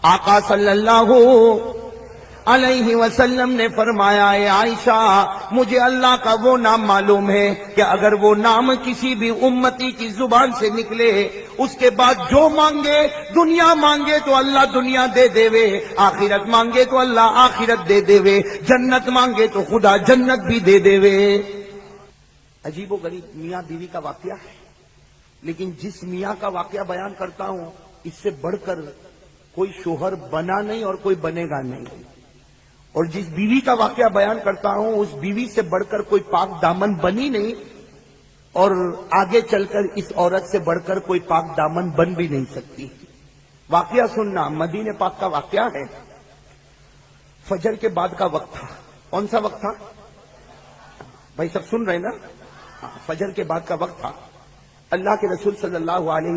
آقا صلی اللہ علیہ وسلم نے فرمایا، اے عائشہ مجھے اللہ کا وہ نام معلوم ہے کہ اگر وہ نام کسی بھی امتی کی زبان سے نکلے، اس کے بعد جو مانگے، دنیا مانگے تو اللہ دنیا دے دے وے، آخرت مانگے تو اللہ آخرت دے دے وے، جنت مانگے تو خدا جنت بھی دے دے وے۔ عجیب و غریب میاں بیوی کا واقعہ ہے، لیکن جس میاں کا واقعہ بیان کرتا ہوں اس سے بڑھ کر کوئی شوہر بنا نہیں اور کوئی بنے گا نہیں، اور جس بیوی کا واقعہ بیان کرتا ہوں اس بیوی سے بڑھ کر کوئی پاک دامن بنی نہیں، اور آگے چل کر اس عورت سے بڑھ کر کوئی پاک دامن بن بھی نہیں سکتی۔ واقعہ سننا، مدینہ پاک کا واقعہ ہے۔ فجر کے بعد کا وقت تھا۔ کون سا وقت تھا بھائی؟ سب سن رہے نا؟ فجر کے بعد کا وقت تھا۔ اللہ کے رسول صلی اللہ علیہ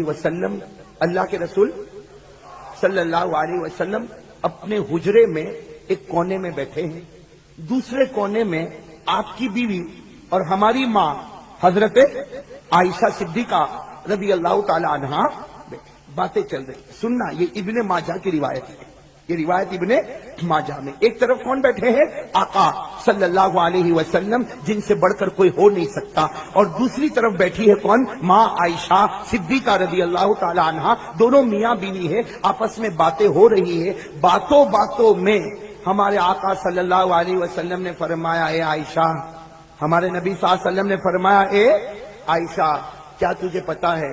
وسلم اپنے حجرے میں ایک کونے میں بیٹھے ہیں، دوسرے کونے میں آپ کی بیوی اور ہماری ماں حضرت عائشہ صدیقہ رضی اللہ تعالی عنہا بیٹھے، باتیں چل رہی۔ سننا، یہ ابن ماجہ کی روایت ہے، یہ روایت ابن ماجہ میں۔ ایک طرف کون بیٹھے ہیں؟ آقا صلی اللہ علیہ وسلم، جن سے بڑھ کر کوئی ہو نہیں سکتا، اور دوسری طرف بیٹھی ہے کون؟ ماں عائشہ صدیقہ رضی اللہ تعالی عنہا۔ دونوں میاں بیوی ہے، آپس میں باتیں ہو رہی ہے۔ باتوں میں ہمارے آقا صلی اللہ علیہ وسلم نے فرمایا، اے عائشہ، ہمارے نبی صلی اللہ علیہ وسلم نے فرمایا، اے عائشہ کیا تجھے پتا ہے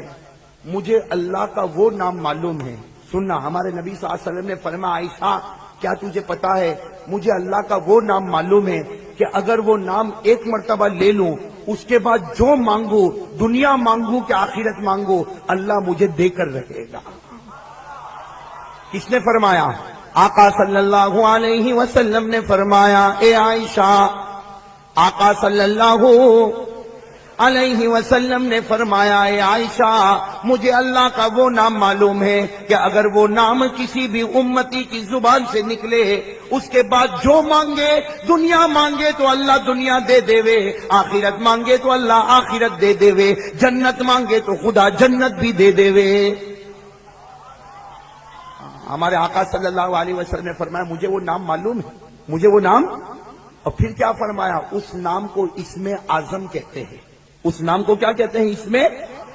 مجھے اللہ کا وہ نام معلوم ہے؟ سننا، ہمارے نبی صلی اللہ علیہ وسلم نے فرمایا، عائشہ کیا تجھے پتا ہے مجھے اللہ کا وہ نام معلوم ہے کہ اگر وہ نام ایک مرتبہ لے لوں، اس کے بعد جو مانگو، دنیا مانگو کہ آخرت مانگو، اللہ مجھے دے کر رہے گا۔ کس نے فرمایا؟ آقا صلی اللہ علیہ وسلم نے فرمایا، اے عائشہ، آقا صلی اللہ علیہ وسلم نے فرمایا، اے عائشہ مجھے اللہ کا وہ نام معلوم ہے کہ اگر وہ نام کسی بھی امتی کی زبان سے نکلے، اس کے بعد جو مانگے، دنیا مانگے تو اللہ دنیا دے دے وے، آخرت مانگے تو اللہ آخرت دے دے وے، جنت مانگے تو خدا جنت بھی دے دے وے۔ ہمارے آقا صلی اللہ علیہ وسلم نے فرمایا، مجھے وہ نام معلوم ہے، مجھے وہ نام۔ اور پھر کیا فرمایا؟ اس نام کو اسم اعظم کہتے ہیں۔ اس نام کو کیا کہتے ہیں؟ اسم،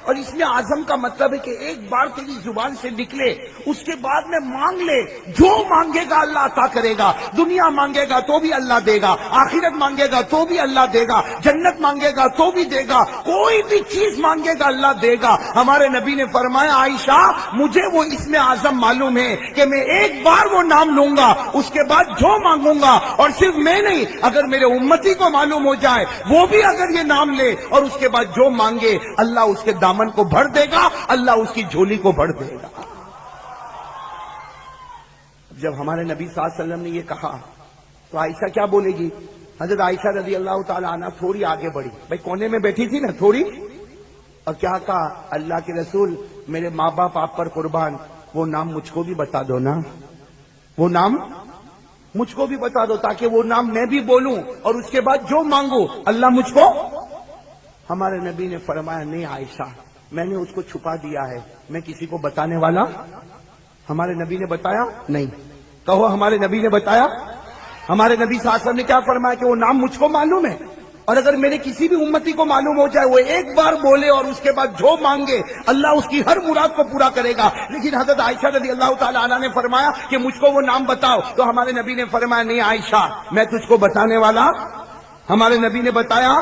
اور اسم اعظم کا مطلب ہے کہ ایک بار تیری زبان سے نکلے، اس کے بعد میں مانگ لے، جو مانگے گا اللہ عطا کرے گا، دنیا مانگے گا تو بھی اللہ دے گا، آخرت مانگے گا تو بھی اللہ دے گا، جنت مانگے گا تو بھی دے گا، کوئی بھی چیز مانگے گا اللہ دے گا۔ ہمارے نبی نے فرمایا، عائشہ مجھے وہ اسم اعظم معلوم ہے کہ میں ایک بار وہ نام لوں گا، اس کے بعد جو مانگوں گا، اور صرف میں نہیں، اگر میرے امتی کو معلوم ہو جائے، وہ بھی اگر یہ نام لے اور اس کے بعد جو مانگے، اللہ اس کے دامن کو بھر دے گا، اللہ اس کی جھولی کو بھر دے گا۔ جب ہمارے نبی صلی اللہ علیہ وسلم نے یہ کہا تو عائشہ کیا بولے گی؟ حضرت عائشہ رضی اللہ تعالی عنہ تھوڑی آگے بڑھی، بھائی کونے میں بیٹھی تھی نا تھوڑی، اور کیا کہا؟ اللہ کے رسول میرے ماں باپ آپ پر قربان، وہ نام مجھ کو بھی بتا دو نا، وہ نام مجھ کو بھی بتا دو تاکہ وہ نام میں بھی بولوں اور اس کے بعد جو مانگو اللہ مجھ کو۔ ہمارے نبی نے فرمایا، نہیں عائشہ، میں نے اس کو چھپا دیا ہے، میں کسی کو بتانے والا۔ ہمارے نبی نے بتایا نہیں؟ کہو ہمارے نبی نے بتایا؟ ہمارے نبی صلی اللہ علیہ وسلم نے کیا فرمایا کہ وہ نام مجھ کو معلوم ہے، اور اگر میرے کسی بھی امتی کو معلوم ہو جائے، وہ ایک بار بولے اور اس کے بعد جو مانگے اللہ اس کی ہر مراد کو پورا کرے گا۔ لیکن حضرت عائشہ رضی اللہ تعالی عنہ نے فرمایا کہ مجھ کو وہ نام بتاؤ، تو ہمارے نبی نے فرمایا، نہیں عائشہ، میں تجھ کو بتانے والا۔ ہمارے نبی نے بتایا،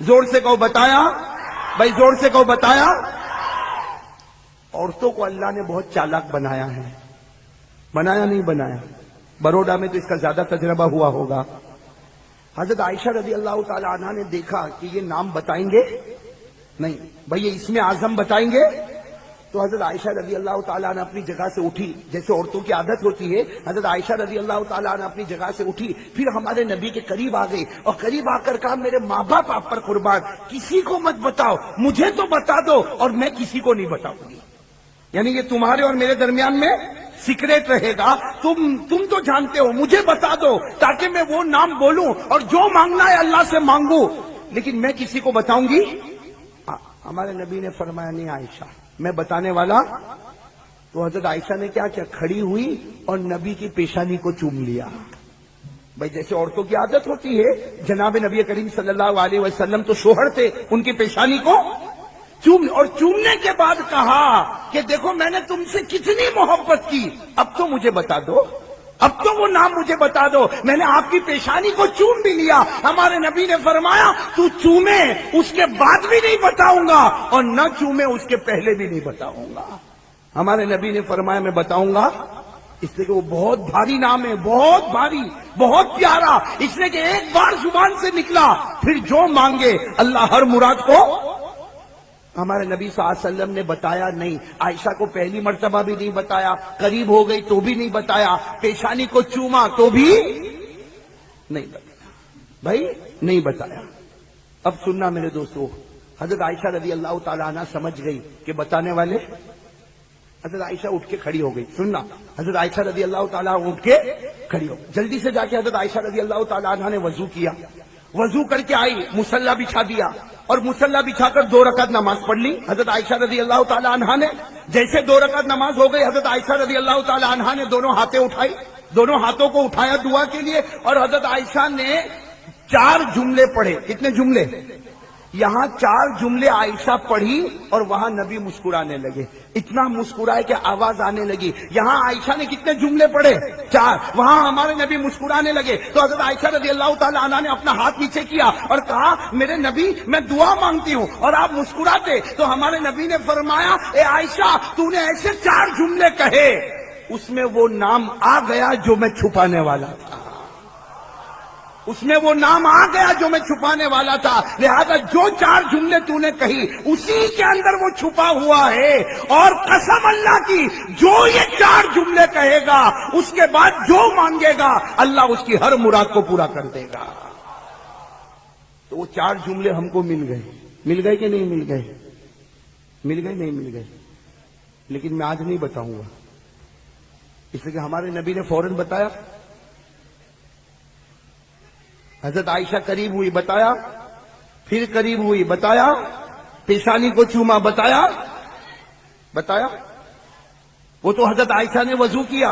زور سے کہو بتایا، بھائی زور سے کہو بتایا۔ عورتوں کو اللہ نے بہت چالاک بنایا ہے، بنایا نہیں بنایا؟ بروڈا میں تو اس کا زیادہ تجربہ ہوا ہوگا۔ حضرت عائشہ رضی اللہ تعالی عنہ نے دیکھا کہ یہ نام بتائیں گے نہیں، بھئی یہ اسم اعظم بتائیں گے، تو حضرت عائشہ رضی اللہ تعالیٰ عنہ اپنی جگہ سے اٹھی، جیسے عورتوں کی عادت ہوتی ہے، حضرت عائشہ رضی اللہ تعالیٰ عنہ اپنی جگہ سے اٹھی، پھر ہمارے نبی کے قریب آ گئی اور قریب آ کر کہا، میرے ماں باپ آپ پر قربان، کسی کو مت بتاؤ، مجھے تو بتا دو اور میں کسی کو نہیں بتاؤں گی، یعنی یہ تمہارے اور میرے درمیان میں سیکریٹ رہے گا، تم تو جانتے ہو، مجھے بتا دو تاکہ میں وہ نام بولوں اور جو مانگنا ہے اللہ سے مانگوں، لیکن میں کسی کو بتاؤں گی؟ ہمارے نبی نے فرمایا، نہیں عائشہ، میں بتانے والا۔ تو حضرت عائشہ نے کیا کیا؟ کھڑی ہوئی اور نبی کی پیشانی کو چوم لیا. بھائی جیسے عورتوں کی عادت ہوتی ہے, جناب نبی کریم صلی اللہ علیہ وسلم تو شوہر تھے, ان کی پیشانی کو چوم, اور چومنے کے بعد کہا کہ دیکھو میں نے تم سے کتنی محبت کی, اب تو مجھے بتا دو, اب تو وہ نام مجھے بتا دو, میں نے آپ کی پیشانی کو چوم بھی لیا. ہمارے نبی نے فرمایا تو چومے اس کے بعد بھی نہیں بتاؤں گا, اور نہ چومے اس کے پہلے بھی نہیں بتاؤں گا. ہمارے نبی نے فرمایا میں بتاؤں گا, اس لیے کہ وہ بہت بھاری نام ہے, بہت بھاری, بہت پیارا, اس لیے کہ ایک بار زبان سے نکلا پھر جو مانگے اللہ ہر مراد کو. ہمارے نبی صلی اللہ علیہ وسلم نے بتایا نہیں, عائشہ کو پہلی مرتبہ بھی نہیں بتایا, قریب ہو گئی تو بھی نہیں بتایا, پیشانی کو چوما تو بھی نہیں بتایا, بھائی نہیں بتایا. اب سننا میرے دوستو, حضرت عائشہ رضی اللہ تعالیٰ عنہ سمجھ گئی کہ بتانے والے. حضرت عائشہ اٹھ کے کھڑی ہو گئی. سننا, حضرت عائشہ رضی اللہ تعالیٰ اٹھ کے کھڑی ہو, جلدی سے جا کے حضرت عائشہ رضی اللہ تعالیٰ عنہ نے وضو کیا, وضو کر کے آئی, مصلی بچھا دیا, اور مصلی بچھا کر 2 رکعت نماز پڑھ لی. حضرت عائشہ رضی اللہ تعالیٰ عنہ نے جیسے 2 رکعت نماز ہو گئی, حضرت عائشہ رضی اللہ تعالیٰ عنہ نے دونوں ہاتھیں اٹھائی, دونوں ہاتھوں کو اٹھایا دعا کے لیے, اور حضرت عائشہ نے 4 جملے پڑھے. کتنے جملے؟ یہاں 4 جملے عائشہ پڑھی اور وہاں نبی مسکرانے لگے. اتنا مسکرائے کہ آواز آنے لگی. یہاں عائشہ نے کتنے جملے پڑھے؟ 4. وہاں ہمارے نبی مسکرانے لگے. تو حضرت عائشہ رضی اللہ تعالیٰ عنہ نے اپنا ہاتھ نیچے کیا اور کہا میرے نبی میں دعا مانگتی ہوں اور آپ مسکراتے. تو ہمارے نبی نے فرمایا اے عائشہ تو نے ایسے 4 جملے کہے, اس میں وہ نام آ گیا جو میں چھپانے والا تھا, اس میں وہ نام آ گیا جو میں چھپانے والا تھا. لہذا جو 4 جملے تو نے کہی اسی کے اندر وہ چھپا ہوا ہے, اور قسم اللہ کی جو یہ 4 جملے کہے گا اس کے بعد جو مانگے گا اللہ اس کی ہر مراد کو پورا کر دے گا. تو وہ 4 جملے ہم کو مل گئے. مل گئے کہ نہیں مل گئے؟ مل گئے نہیں مل گئے؟ لیکن میں آج نہیں بتاؤں گا, اس لیے کہ ہمارے نبی نے فوراً بتایا. حضرت عائشہ قریب ہوئی بتایا, پھر قریب ہوئی بتایا, پیشانی کو چوما بتایا, بتایا. وہ تو حضرت عائشہ نے وضو کیا,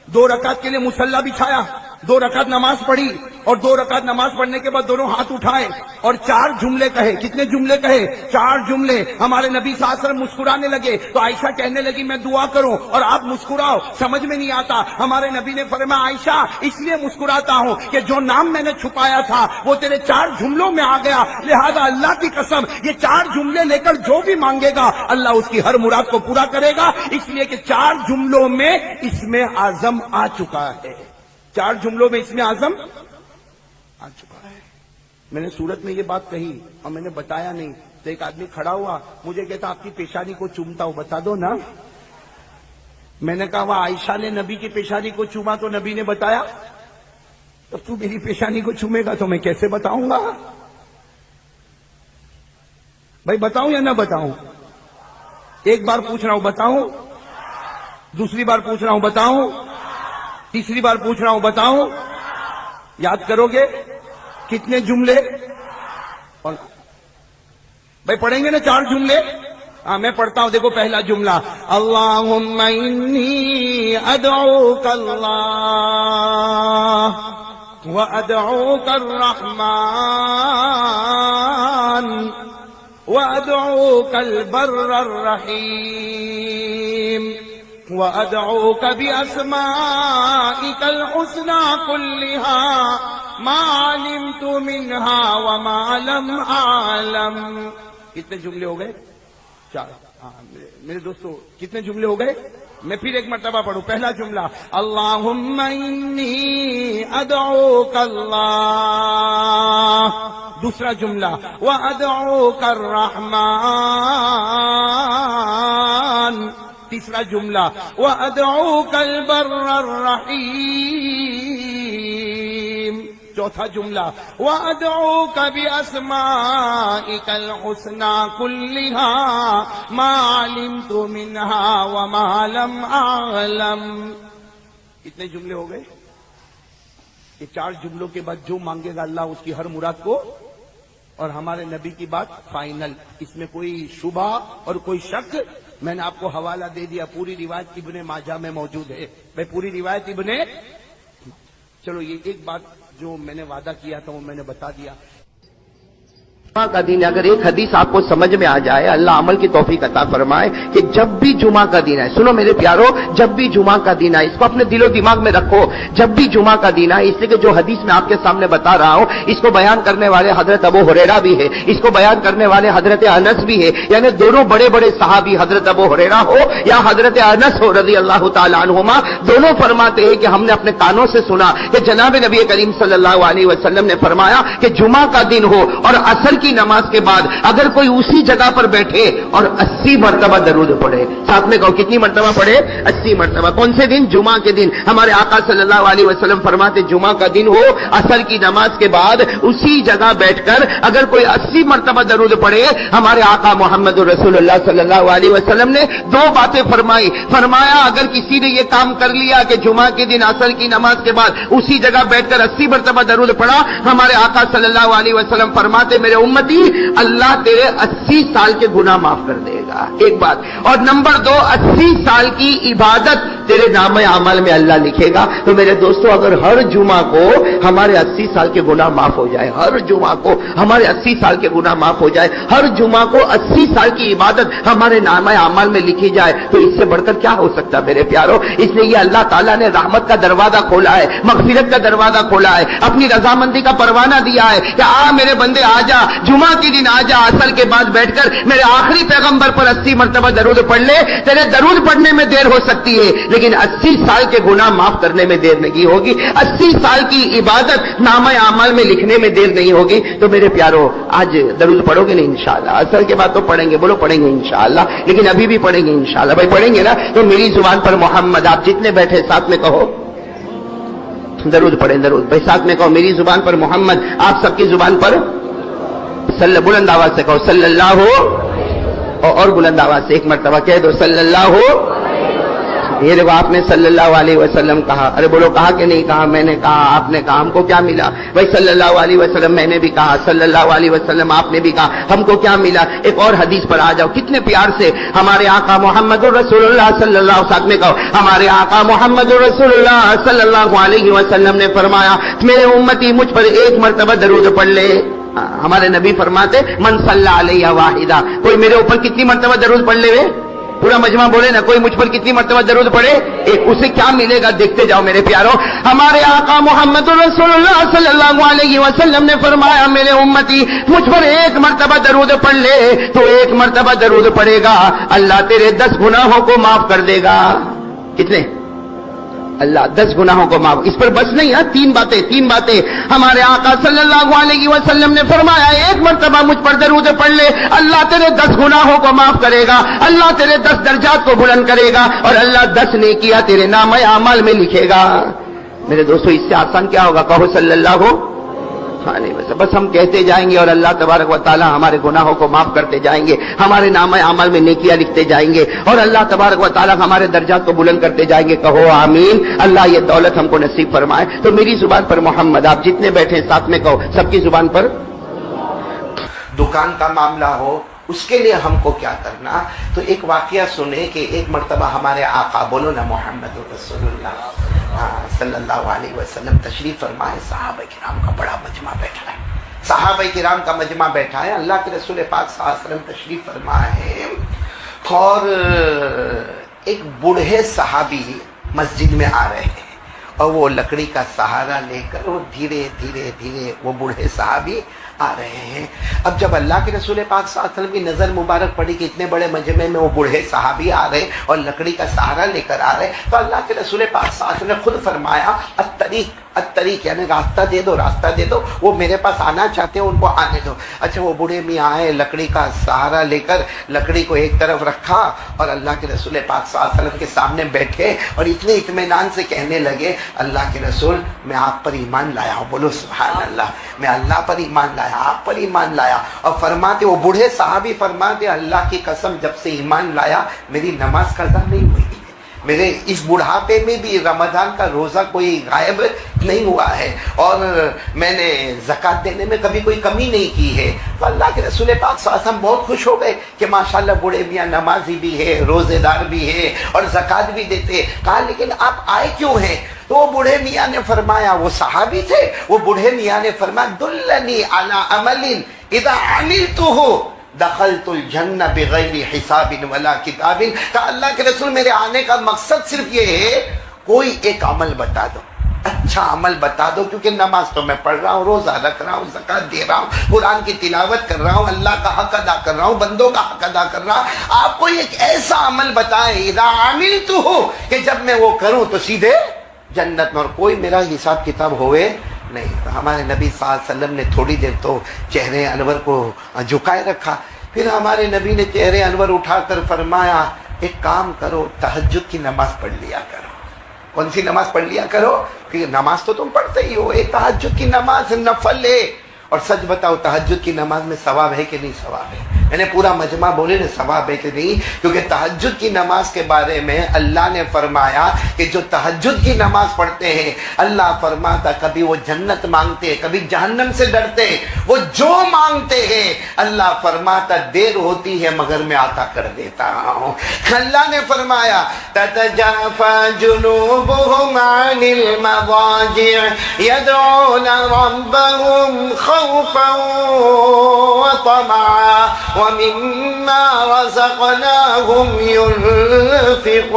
2 رکعت کے لیے مصلی بچھایا, 2 رکعت نماز پڑھی, اور 2 رکعت نماز پڑھنے کے بعد دونوں ہاتھ اٹھائے اور 4 جملے کہے. کتنے جملے کہے؟ 4 جملے. ہمارے نبی صلی اللہ علیہ وسلم مسکرانے لگے تو عائشہ کہنے لگی میں دعا کروں اور آپ مسکراؤ, سمجھ میں نہیں آتا. ہمارے نبی نے فرمایا عائشہ اس لیے مسکراتا ہوں کہ جو نام میں نے چھپایا تھا وہ تیرے 4 جملوں میں آ گیا, لہذا اللہ کی قسم یہ 4 جملے لے کر جو بھی مانگے گا اللہ اس کی ہر مراد کو پورا کرے گا, اس لیے کہ 4 جملوں میں اسم اعظم آ چکا ہے. 4 جملوں میں اسم اعظم آ چکا ہے. میں نے صورت میں یہ بات کہی اور میں نے بتایا نہیں, تو ایک آدمی کھڑا ہوا مجھے کہتا آپ کی پیشانی کو چومتا ہوں, بتا دو نا. میں نے کہا وہ عائشہ نے نبی کی پیشانی کو چوما تو نبی نے بتایا, اب تو میری پیشانی کو چومے گا تو میں کیسے بتاؤں گا؟ بھائی بتاؤں یا نہ بتاؤں؟ ایک بار پوچھ رہا ہوں بتاؤں, دوسری بار پوچھ رہا ہوں بتاؤں, تیسری بار پوچھ رہا ہوں بتاؤں. یاد کرو گے کتنے جملے؟ اور بھائی پڑھیں گے نا 4 جملے؟ ہاں میں پڑھتا ہوں, دیکھو پہلا جملہ اللہم انی ادعوک اللہ وادعوک الرحمن وادعوک البر الرحیم وادعوک باسمائک الحسنى كلها ما علمت منها وما لم اعلم. کتنے جملے ہو گئے؟ 4. میرے دوستو کتنے جملے ہو گئے؟ میں پھر ایک مرتبہ پڑھوں. پہلا جملہ اللہم انی ادعوک اللہ, دوسرا جملہ وادعوک الرحمن, تیسرا جملہ وادعوک البر الرحیم, چوتھا جملہ وادعوک باسمائک الحسنى كلها ما علمت منها وما لم اعلم. کتنے جملے ہو گئے؟ یہ 4 جملوں کے بعد جو مانگے گا اللہ اس کی ہر مراد کو, اور ہمارے نبی کی بات فائنل, اس میں کوئی شبہ اور کوئی شک میں نے آپ کو حوالہ دے دیا، پوری روایت ابن ماجہ میں موجود ہے، میں پوری روایت چلو یہ ایک بات جو میں نے وعدہ کیا تھا وہ میں نے بتا دیا۔ جمعہ کا دن اگر ایک حدیث آپ کو سمجھ میں آ جائے، اللہ عمل کی توفیق عطا فرمائے کہ جب بھی جمعہ کا دن ہے، سنو میرے پیارو، جب بھی جمعہ کا دن ہے، اس کو اپنے دل و دماغ میں رکھو، جب بھی جمعہ کا دن ہے، اس لیے کہ جو حدیث میں آپ کے سامنے بتا رہا ہوں اس کو بیان کرنے والے حضرت ابو ہریرہ بھی ہے، اس کو بیان کرنے والے حضرت انس بھی ہے، یعنی دونوں بڑے بڑے صحابی حضرت ابو ہریرہ ہو یا حضرت انس ہو رضی اللہ تعالیٰ عنہما، دونوں فرماتے ہیں کہ ہم نے اپنے کانوں سے سنا کہ جناب نبی کریم صلی اللہ علیہ وسلم نے فرمایا کہ جمعہ کا دن ہو اور عصر کی نماز کے بعد اگر کوئی اسی جگہ پر بیٹھے اور 80 مرتبہ درود پڑھے، ساتھ میں کہو کتنی مرتبہ پڑھے؟ 80 مرتبہ۔ کون سے دن؟ جمعہ کے دن۔ ہمارے آقا صلی اللہ علیہ وسلم فرماتے جمعہ کا دن ہو، عصر کی نماز کے بعد اسی جگہ بیٹھ کر اگر کوئی 80 مرتبہ درود پڑھے، ہمارے آقا محمد رسول اللہ صلی اللہ علیہ وسلم نے دو باتیں فرمائی۔ فرمایا اگر کسی نے یہ کام کر لیا کہ جمعہ کے دن عصر کی نماز کے بعد اسی جگہ بیٹھ کر 80 مرتبہ درود پڑھا، ہمارے آقا صلی اللہ علیہ وسلم فرماتے میرے امتی اللہ تیرے 80 سال کے گناہ معاف کر دے گا، ایک بات۔ اور نمبر 2، 80 سال کی عبادت تیرے نام اعمال میں اللہ لکھے گا۔ تو میرے دوستو اگر ہر جمعہ کو ہمارے 80 سال کے گناہ معاف ہو جائے، ہر جمعہ کو ہمارے 80 سال کے گناہ معاف ہو جائے، ہر جمعہ کو 80 سال کی عبادت ہمارے نام اعمال میں لکھی جائے، تو اس سے بڑھ کر کیا ہو سکتا میرے پیارو؟ اس لیے یہ اللہ تعالیٰ نے رحمت کا دروازہ کھولا ہے، مغفرت کا دروازہ کھولا ہے، اپنی رضامندی کا پروانہ دیا ہے کہ آ میرے بندے آ جا، جمعہ کے دن آ جا، عصر کے بعد بیٹھ کر میرے آخری پیغمبر پر 80 مرتبہ درود پڑھ لے۔ تیرے درود پڑھنے میں دیر ہو سکتی ہے لیکن 80 سال کے گناہ معاف کرنے میں دیر نہیں ہوگی، 80 سال کی عبادت نامہ اعمال میں لکھنے میں دیر نہیں ہوگی۔ تو میرے پیارو آج درود پڑھو گے نہیں انشاءاللہ؟ عصر کے بعد تو پڑھیں گے، بولو پڑھیں گے انشاءاللہ، لیکن ابھی بھی پڑھیں گے انشاءاللہ۔ بھائی پڑھیں گے نا؟ تو میری زبان پر محمد، آپ جتنے بیٹھے ساتھ میں کہو درود پڑھیں، درود بھائی ساتھ میں کہو میری زبان پر محمد، آپ سب کی زبان پر بلند آواز سے کہو صلی اللہ ہو، اور بلند آواز سے ایک مرتبہ کہہ دو صلی اللہ ہو۔ یہ دیکھو آپ نے صلی اللہ علیہ وسلم کہا، ارے بولو کہا کہ نہیں کہا؟ میں نے کہا، آپ نے کہا، ہم کو کیا ملا؟ بھائی صلی اللہ علیہ وسلم میں نے بھی کہا، صلی اللہ علیہ وسلم آپ نے بھی کہا، ہم کو کیا ملا؟ ایک اور حدیث پر آ جاؤ، کتنے پیار سے ہمارے آقا محمد رسول اللہ صلی اللہ علیہ وسلم، ساتھ میں کہو ہمارے آقا محمد رسول اللہ صلی اللہ علیہ وسلم نے فرمایا میرے امتی مجھ پر ایک مرتبہ درود پڑھ لے۔ ہمارے نبی فرماتے من صلی علیہ واحدہ، کوئی میرے اوپر کتنی مرتبہ درود پڑھ لے؟ پورا مجمع بولے نا، کوئی مجھ پر کتنی مرتبہ درود پڑھے؟ ایک۔ اسے کیا ملے گا دیکھتے جاؤ میرے پیارو۔ ہمارے آقا محمد رسول اللہ صلی اللہ علیہ وسلم نے فرمایا میرے امتی مجھ پر ایک مرتبہ درود پڑھ لے، تو ایک مرتبہ درود پڑھے گا اللہ تیرے 10 گناہوں کو معاف کر دے گا۔ کتنے؟ اللہ 10 گناہوں کو معاف۔ اس پر بس نہیں ہے، تین باتیں ہمارے آقا صلی اللہ علیہ وسلم نے فرمایا ایک مرتبہ مجھ پر درود پڑھ لے، اللہ تیرے 10 گناہوں کو معاف کرے گا، اللہ تیرے 10 درجات کو بلند کرے گا، اور اللہ 10 نیکیاں تیرے نامہ اعمال میں لکھے گا۔ میرے دوستو اس سے آسان کیا ہوگا؟ کہو صلی اللہ ہو۔ ہاں نہیں، بس ہم کہتے جائیں گے اور اللہ تبارک و تعالی ہمارے گناہوں کو معاف کرتے جائیں گے، ہمارے نامہ اعمال میں نیکیاں لکھتے جائیں گے، اور اللہ تبارک و تعالی ہمارے درجات کو بلند کرتے جائیں گے۔ کہو آمین۔ اللہ یہ دولت ہم کو نصیب فرمائے۔ تو میری زبان پر محمد، آپ جتنے بیٹھے ساتھ میں کہو سب کی زبان پر۔ دکان کا معاملہ ہو اس کے لیے ہم کو کیا کرنا؟ تو ایک واقعہ سنے کہ ایک مرتبہ ہمارے آقا، بولو نا محمد رسول اللہ صلی اللہ علیہ وسلم تشریف فرمائے، صحابہ کرام کا بڑا مجمع بیٹھا ہے، صحابہ کرام کا مجمع بیٹھا ہے، اللہ کے رسول پاک صلی اللہ علیہ وسلم تشریف فرمائے ہیں، اور ایک بوڑھے صحابی مسجد میں آ رہے ہیں، اور وہ لکڑی کا سہارا لے کر وہ دھیرے دھیرے وہ بوڑھے صحابی آ رہے ہیں۔ اب جب اللہ کے رسول پاک صلی اللہ علیہ وسلم کی نظر مبارک پڑی کہ اتنے بڑے مجمع میں وہ بوڑھے صحابی آ رہے اور لکڑی کا سہارا لے کر آ رہے، تو اللہ کے رسول پاک صلی اللہ علیہ وسلم نے خود فرمایا الطریق یعنی راستہ دے دو، راستہ دے دو، وہ میرے پاس آنا چاہتے ہیں ان کو آنے دو۔ اچھا وہ بوڑھے میاں آئے، لکڑی کا سہارا لے کر لکڑی کو ایک طرف رکھا اور اللہ کے رسول پاک صلی اللہ علیہ وسلم کے سامنے بیٹھے اور اتنے اطمینان سے کہنے لگے اللہ کے رسول میں آپ پر ایمان لایا ہوں، بولو سبحان اللہ، میں اللہ پر ایمان لایا، آپ پر ایمان لایا۔ اور فرماتے وہ بوڑھے صحابی فرماتے اللہ کی قسم جب سے ایمان لایا میری نماز قضا نہیں ہوئی، میرے اس بڑھاپے میں بھی رمضان کا روزہ کوئی غائب نہیں ہوا ہے، اور میں نے زکوٰۃ دینے میں کبھی کوئی کمی نہیں کی ہے۔ تو اللہ کے رسول پاک صلی اللہ علیہ وسلم بہت خوش ہو گئے کہ ماشاءاللہ بوڑھے میاں نمازی بھی ہے، روزے دار بھی ہے اور زکوٰۃ بھی دیتے۔ کہا لیکن آپ آئے کیوں ہیں؟ تو وہ بوڑھے میاں نے فرمایا، وہ صحابی تھے، وہ بوڑھے میاں نے فرمایا دلنی علی عمل اذا عملتہ دخلت الجنہ بغیر حساب ولا کتاب۔ کہا اللہ کے رسول میرے آنے کا مقصد صرف یہ ہے کوئی ایک عمل بتا دو، اچھا عمل بتا دو، کیونکہ نماز تو میں پڑھ رہا ہوں، روزہ رکھ رہا ہوں، زکوٰۃ دے رہا ہوں، قرآن کی تلاوت کر رہا ہوں، اللہ کا حق ادا کر رہا ہوں، بندوں کا حق ادا کر رہا ہوں، آپ کوئی ایک ایسا عمل بتائیں اذا عملتہ کہ جب میں وہ کروں تو سیدھے جنت میں، اور کوئی میرا حساب کتاب ہوئے نہیں۔ تو ہمارے نبی صلی اللہ علیہ وسلم نے تھوڑی دیر تو چہرے انور کو جھکائے رکھا، پھر ہمارے نبی نے چہرے انور اٹھا کر فرمایا ایک کام کرو، تہجد کی نماز پڑھ لیا کرو۔ کون سی نماز پڑھ لیا کرو؟ کہ نماز تو تم پڑھتے ہی ہو، ایک تہجد کی نماز نفل ہے۔ اور سچ بتاؤ تہجد کی نماز میں ثواب ہے کہ نہیں ثواب ہے؟ میں نے پورا مجمع بولے نا ثواب ہے کہ نہیں، کیونکہ تہجد کی نماز کے بارے میں اللہ نے فرمایا کہ جو تہجد کی نماز پڑھتے ہیں اللہ فرماتا کبھی وہ جنت مانگتے ہیں، کبھی جہنم سے ڈرتے ہیں، وہ جو مانگتے ہیں اللہ فرماتا دیر ہوتی ہے مگر میں عطا کر دیتا ہوں۔ اللہ نے فرمایا تتجافى جنوبهم عن المضاجع يدعون ربهم خوفا وطمعا ومما رزقناهم ينفقون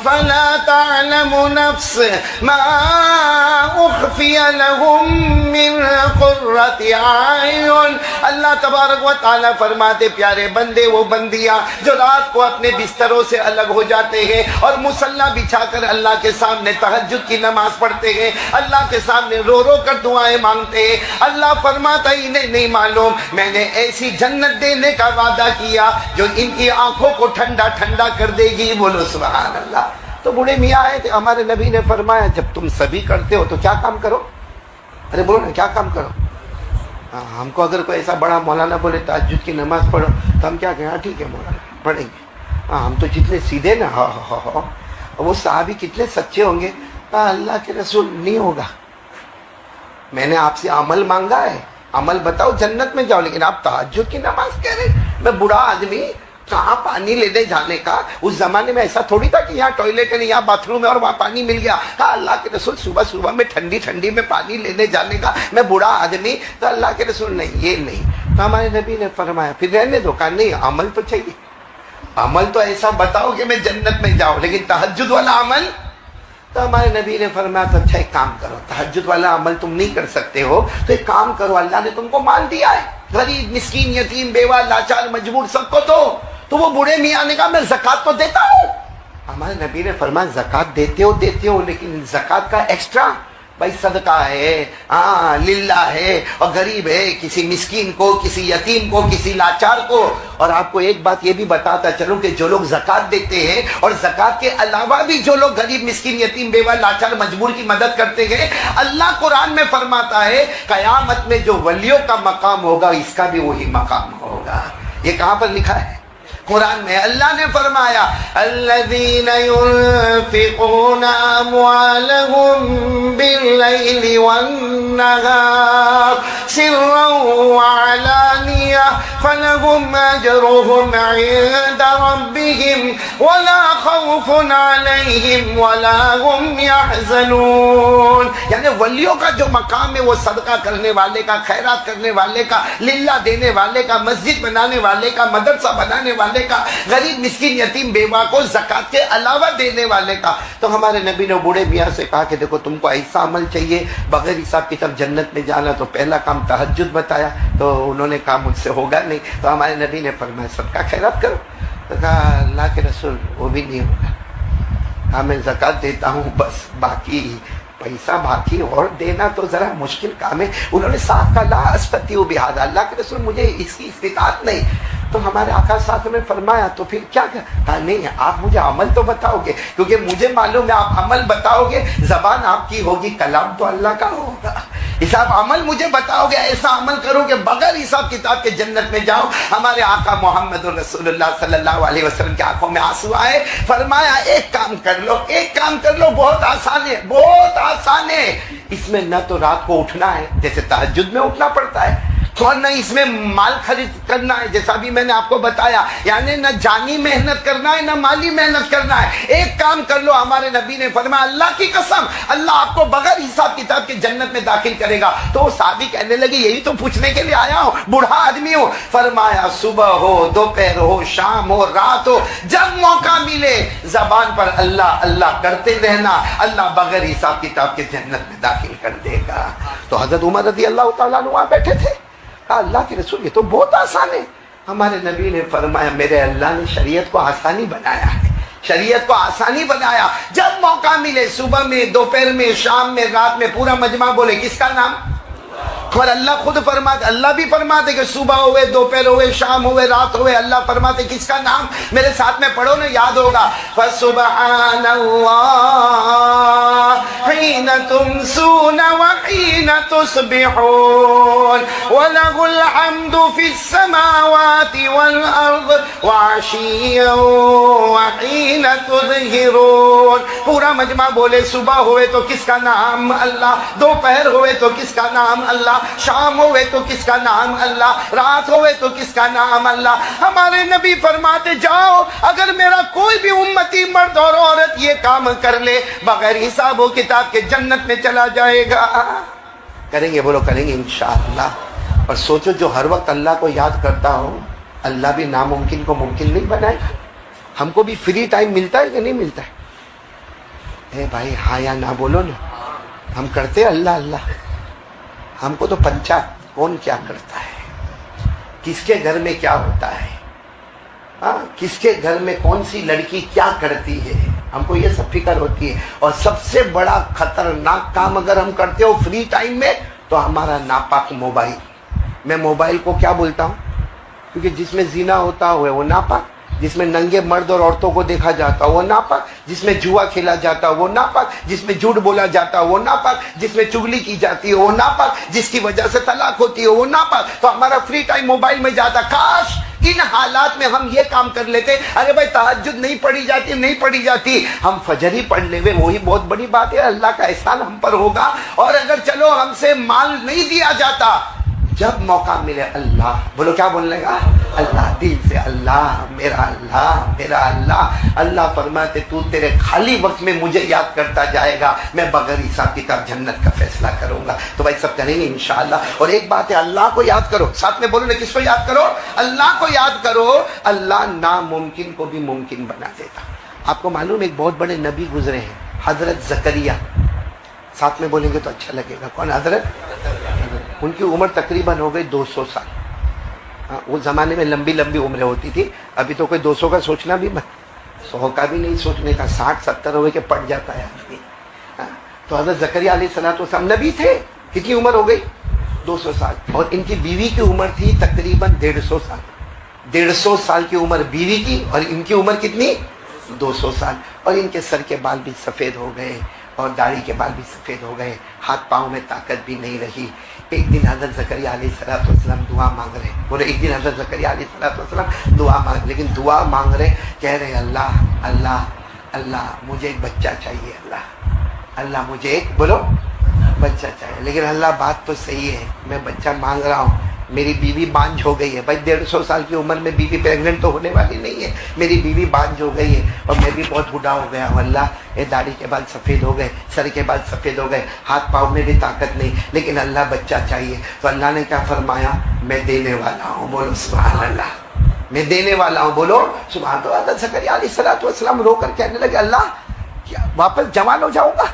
فلا تعلم نفس ما أخفي لهم من قرة أعين۔ اللہ تبارک و تعالیٰ فرماتے پیارے بندے وہ بندیاں جو رات کو اپنے بستروں سے الگ ہو جاتے ہیں اور مصلی بچھا کر اللہ کے سامنے تہجد کی نماز پڑھتے ہیں، اللہ کے سامنے رو رو کر دعائیں مانگتے ہیں، اللہ فرماتا انہیں نہیں معلوم میں نے ایسی جنت دینے کا وعدہ کیا جو ان کی آنکھوں کو ٹھنڈا ٹھنڈا کر دے گی۔ بولو سبحان اللہ۔ تو بوڑھے میاں آئے تھے، ہمارے نبی نے فرمایا جب تم سبھی کرتے ہو تو کیا کام کرو؟ ارے بولو نا کیا کام کرو؟ ہم کو اگر کوئی ایسا بڑا مولانا بولے تہجد کی نماز پڑھو تو ہم کیا کہیں؟ ہاں ٹھیک ہے مولانا پڑھیں گے۔ ہم تو جتنے سیدھے نا وہ صحابی کتنے سچے ہوں گے۔ اللہ کے رسول نہیں ہوگا، میں نے آپ سے عمل مانگا ہے، عمل بتاؤ جنت میں جاؤ، لیکن آپ تہجد کی نماز کہہ رہے۔ میں بوڑھا آدمی کہاں پانی لینے جانے کا، اس زمانے میں ایسا تھوڑی تھا کہ یہاں ٹوائلٹ ہے یہاں باتھ روم ہے اور وہاں پانی مل گیا۔ کہا اللہ کے رسول صبح صبح میں ٹھنڈی ٹھنڈی میں پانی لینے جانے کا، میں بوڑھا آدمی، تو اللہ کے رسول نہیں یہ نہیں۔ تو ہمارے نبی نے فرمایا پھر رہنے دو، کہا نہیں عمل تو چاہیے، عمل تو ایسا بتاؤ کہ میں جنت میں جاؤں، لیکن تہجد والا عمل۔ تو ہمارے نبی نے فرمایا تو اچھا ایک کام کرو، تہجد والا عمل تم نہیں کر سکتے ہو تو ایک کام کرو، اللہ نے تم کو مال دیا ہے، غریب مسکین یتیم بیوہ لاچار مجبور سب کو دو۔ تو وہ بوڑھے میاں نے کہا میں زکوٰۃ تو دیتا ہوں۔ ہمارے نبی نے فرمایا زکوٰۃ دیتے ہو لیکن زکوٰۃ کا ایکسٹرا، بھائی صدقہ ہے، للہ ہے، اور غریب ہے، کسی مسکین کو، کسی یتیم کو، کسی لاچار کو۔ اور آپ کو ایک بات یہ بھی بتاتا چلوں کہ جو لوگ زکوٰۃ دیتے ہیں اور زکوٰۃ کے علاوہ بھی جو لوگ غریب مسکین یتیم بیوہ لاچار مجبور کی مدد کرتے ہیں، اللہ قرآن میں فرماتا ہے قیامت میں جو ولیوں کا مقام ہوگا اس کا بھی وہی مقام ہوگا۔ یہ کہاں پر لکھا ہے؟ قرآن میں اللہ نے فرمایا الذین ينفقون اموالهم باللیل والنہار سرا وعلانیہ فلهم اجرهم عند ربهم ولا خوف علیہم ولا هم يحزنون۔ یعنی ولیوں کا جو مقام ہے وہ صدقہ کرنے والے کا، خیرات کرنے والے کا، للہ دینے والے کا، مسجد بنانے والے کا، مدرسہ بنانے والے کا، غریب مسکین یتیم بیوہ کو زکوٰۃ کے علاوہ دینے والے کا۔ تو ہمارے نبی نے بوڑھے میاں سے کہا کہ دیکھو تم کو ایسا عمل چاہیے بغیر حساب کتاب جنت میں جانا، تو پہلا کام تہجد بتایا، تو انہوں نے کہا مجھ سے ہوگا نہیں۔ تو ہمارے نبی نے فرمایا صدقہ خیرات کرو۔ تو کہا اللہ کے رسول وہ بھی نہیں ہوگا، ہاں میں زکوٰۃ دیتا ہوں بس، باقی پیسہ باقی اور دینا تو ذرا مشکل کام ہے۔ انہوں نے صاف کہا لا استطیع بہذا، اللہ کے رسول مجھے اس کی استطاعت نہیں۔ تو ہمارے آقا صاحب نے فرمایا تو پھر کیا کہا؟ نہیں آپ مجھے عمل تو بتاؤ گے، کیونکہ مجھے معلوم ہے آپ عمل بتاؤ گے، زبان آپ کی ہوگی، کلام تو اللہ کا ہوگا۔ حساب عمل مجھے بتاؤ گے، ایسا عمل کرو کہ بغیر حساب کتاب کے جنت میں جاؤ۔ ہمارے آقا محمد رسول اللہ صلی اللہ علیہ وسلم کی آنکھوں میں آنسو آئے، فرمایا ایک کام کر لو، ایک کام کر لو، بہت آسان ہے، بہت آسان ہے، اس میں نہ تو رات کو اٹھنا ہے جیسے تہجد میں اٹھنا پڑتا ہے، اور نہ اس میں مال خرید کرنا ہے جیسا بھی میں نے آپ کو بتایا، یعنی نہ جانی محنت کرنا ہے نہ مالی محنت کرنا ہے۔ ایک کام کر لو، ہمارے نبی نے فرمایا اللہ کی قسم اللہ آپ کو بغیر حساب کتاب کے جنت میں داخل کرے گا۔ تو وہ صحابی کہنے لگے یہی تو پوچھنے کے لیے آیا ہوں، بوڑھا آدمی ہوں۔ فرمایا صبح ہو، دوپہر ہو، شام ہو، رات ہو، جب موقع ملے زبان پر اللہ اللہ کرتے رہنا، اللہ بغیر حساب کتاب کے جنت میں داخل کر دے گا۔ تو حضرت عمر رضی اللہ تعالیٰ عنہ وہاں بیٹھے تھے، کہا اللہ کے رسول یہ تو بہت آسان ہے۔ ہمارے نبی نے فرمایا میرے اللہ نے شریعت کو آسانی بنایا ہے، شریعت کو آسانی بنایا، جب موقع ملے صبح میں، دوپہر میں، شام میں، رات میں، پورا مجمع بولے کس کا نام؟ اور اللہ خود فرماتے، اللہ بھی فرماتے کہ صبح ہوئے، دوپہر ہوئے، شام ہوئے، رات ہوئے، اللہ فرماتے کس کا نام؟ میرے ساتھ میں پڑھو نا، یاد ہوگا، فَسُبْحَانَ اللَّهِ حِينَ تُمْسُونَ وَحِينَ تُصْبِحُونَ وَلَهُ الْحَمْدُ فِي السَّمَاوَاتِ وَالْأَرْضِ وَعَشِيًّا وَحِينَ تُظْهِرُونَ۔ پورا مجمع بولے صبح ہوئے تو کس کا نام؟ اللہ۔ دوپہر ہوئے تو کس کا نام؟ اللہ۔ شام ہوئے تو کس کا نام؟ اللہ۔ رات ہوئے تو کس کا نام؟ اللہ۔ ہمارے نبی فرماتے جاؤ اگر میرا کوئی بھی امتی مرد اور عورت یہ کام کر لے بغیر حساب و کتاب کے جنت میں چلا جائے گا۔ کریں گے؟ بولو کریں گے انشاءاللہ۔ اور سوچو جو ہر وقت اللہ کو یاد کرتا ہو اللہ بھی ناممکن کو ممکن نہیں بنائے گا۔ ہم کو بھی فری ٹائم ملتا ہے کہ نہیں ملتا ہے؟ اے بھائی ہاں یا نہ بولو نا، ہم کرتے اللہ اللہ، ہم کو تو پنچایت کون کیا کرتا ہے، کس کے گھر میں کیا ہوتا ہے، کس کے گھر میں کون سی لڑکی کیا کرتی ہے، ہم کو یہ سب فکر ہوتی ہے۔ اور سب سے بڑا خطرناک کام اگر ہم کرتے ہو فری ٹائم میں تو ہمارا ناپاک موبائل۔ میں موبائل کو کیا بولتا ہوں؟ کیونکہ جس میں زنا ہوتا ہے وہ ناپاک، جس میں ننگے مرد اور عورتوں کو دیکھا جاتا وہ ناپاک، جس میں جوا کھیلا جاتا وہ ناپاک، جس میں جھوٹ بولا جاتا وہ ناپاک، جس میں چغلی کی جاتی ہے وہ ناپاک، جس کی وجہ سے طلاق ہوتی ہے وہ ناپاک۔ تو ہمارا فری ٹائم موبائل میں جاتا۔ کاش ان حالات میں ہم یہ کام کر لیتے، ارے بھائی تہجد نہیں پڑھی جاتی، نہیں پڑھی جاتی، ہم فجر ہی پڑھ لے، وہی بہت بڑی بات ہے، اللہ کا احسان ہم پر ہوگا۔ اور اگر چلو ہم سے مال نہیں دیا جاتا، جب موقع ملے اللہ، بولو کیا بولنے گا؟ اللہ، دل سے اللہ، میرا اللہ، میرا اللہ۔ اللہ فرماتے تو تیرے خالی وقت میں مجھے یاد کرتا جائے گا، میں بغیر حساب کتاب جنت کا فیصلہ کروں گا۔ تو بھائی سب کریں گے انشاءاللہ۔ اور ایک بات ہے، اللہ کو یاد کرو، ساتھ میں بولو نا، کس کو یاد کرو؟ اللہ کو یاد کرو۔ اللہ ناممکن کو بھی ممکن بنا دیتا۔ آپ کو معلوم ایک بہت بڑے نبی گزرے ہیں، حضرت زکریا، ساتھ میں بولیں گے تو اچھا لگے گا۔ کون؟ حضرت، ان کی عمر تقریباً ہو گئی 200 سال۔ اس زمانے میں لمبی لمبی عمریں ہوتی تھی، ابھی تو کوئی 200 کا سوچنا بھی 100 کا بھی نہیں سوچنے کا، 60-70 ہوئے کہ پٹ جاتا ہے آدمی۔ تو حضرت زکریا علیہ السلام نبی تھے، کتنی عمر ہو گئی؟ 200 سال۔ اور ان کی بیوی کی عمر تھی تقریباً 150 سال۔ 150 سال کی عمر بیوی کی، اور ان کی عمر کتنی؟ 200 سال۔ اور ان کے سر کے بال بھی سفید ہو گئے اور داڑھی کے بال بھی سفید ہو گئے، ہاتھ پاؤں میں طاقت بھی نہیں رہی۔ ایک دن حضرت زکریا علیہ السلام دعا مانگ رہے، بولے ایک دن حضرت زکریا علیہ السلام دعا مانگ، لیکن دعا مانگ رہے، کہہ رہے اللہ اللہ اللہ مجھے ایک بچہ چاہیے، اللہ اللہ مجھے ایک، بولو، بچہ چاہیے۔ لیکن اللہ بات تو صحیح ہے، میں بچہ مانگ رہا ہوں، میری بیوی بانجھ ہو گئی ہے۔ بھائی 150 سال کی عمر میں بیوی پریگننٹ تو ہونے والی نہیں ہے، میری بیوی بانجھ ہو گئی ہے اور میں بھی بہت بوڑھا ہو گیا ہوں، اللہ یہ داڑھی کے بال سفید ہو گئے، سر کے بال سفید ہو گئے، ہاتھ پاؤں میں بھی طاقت نہیں، لیکن اللہ بچہ چاہیے۔ تو اللہ نے کیا فرمایا؟ میں دینے والا ہوں، بولو سبحان اللہ، میں دینے والا ہوں، بولو سبحان اللہ۔ حضرت زکریا علیہ السلام رو کر کہنے لگے اللہ کیا واپس جوان ہو جاؤں گا؟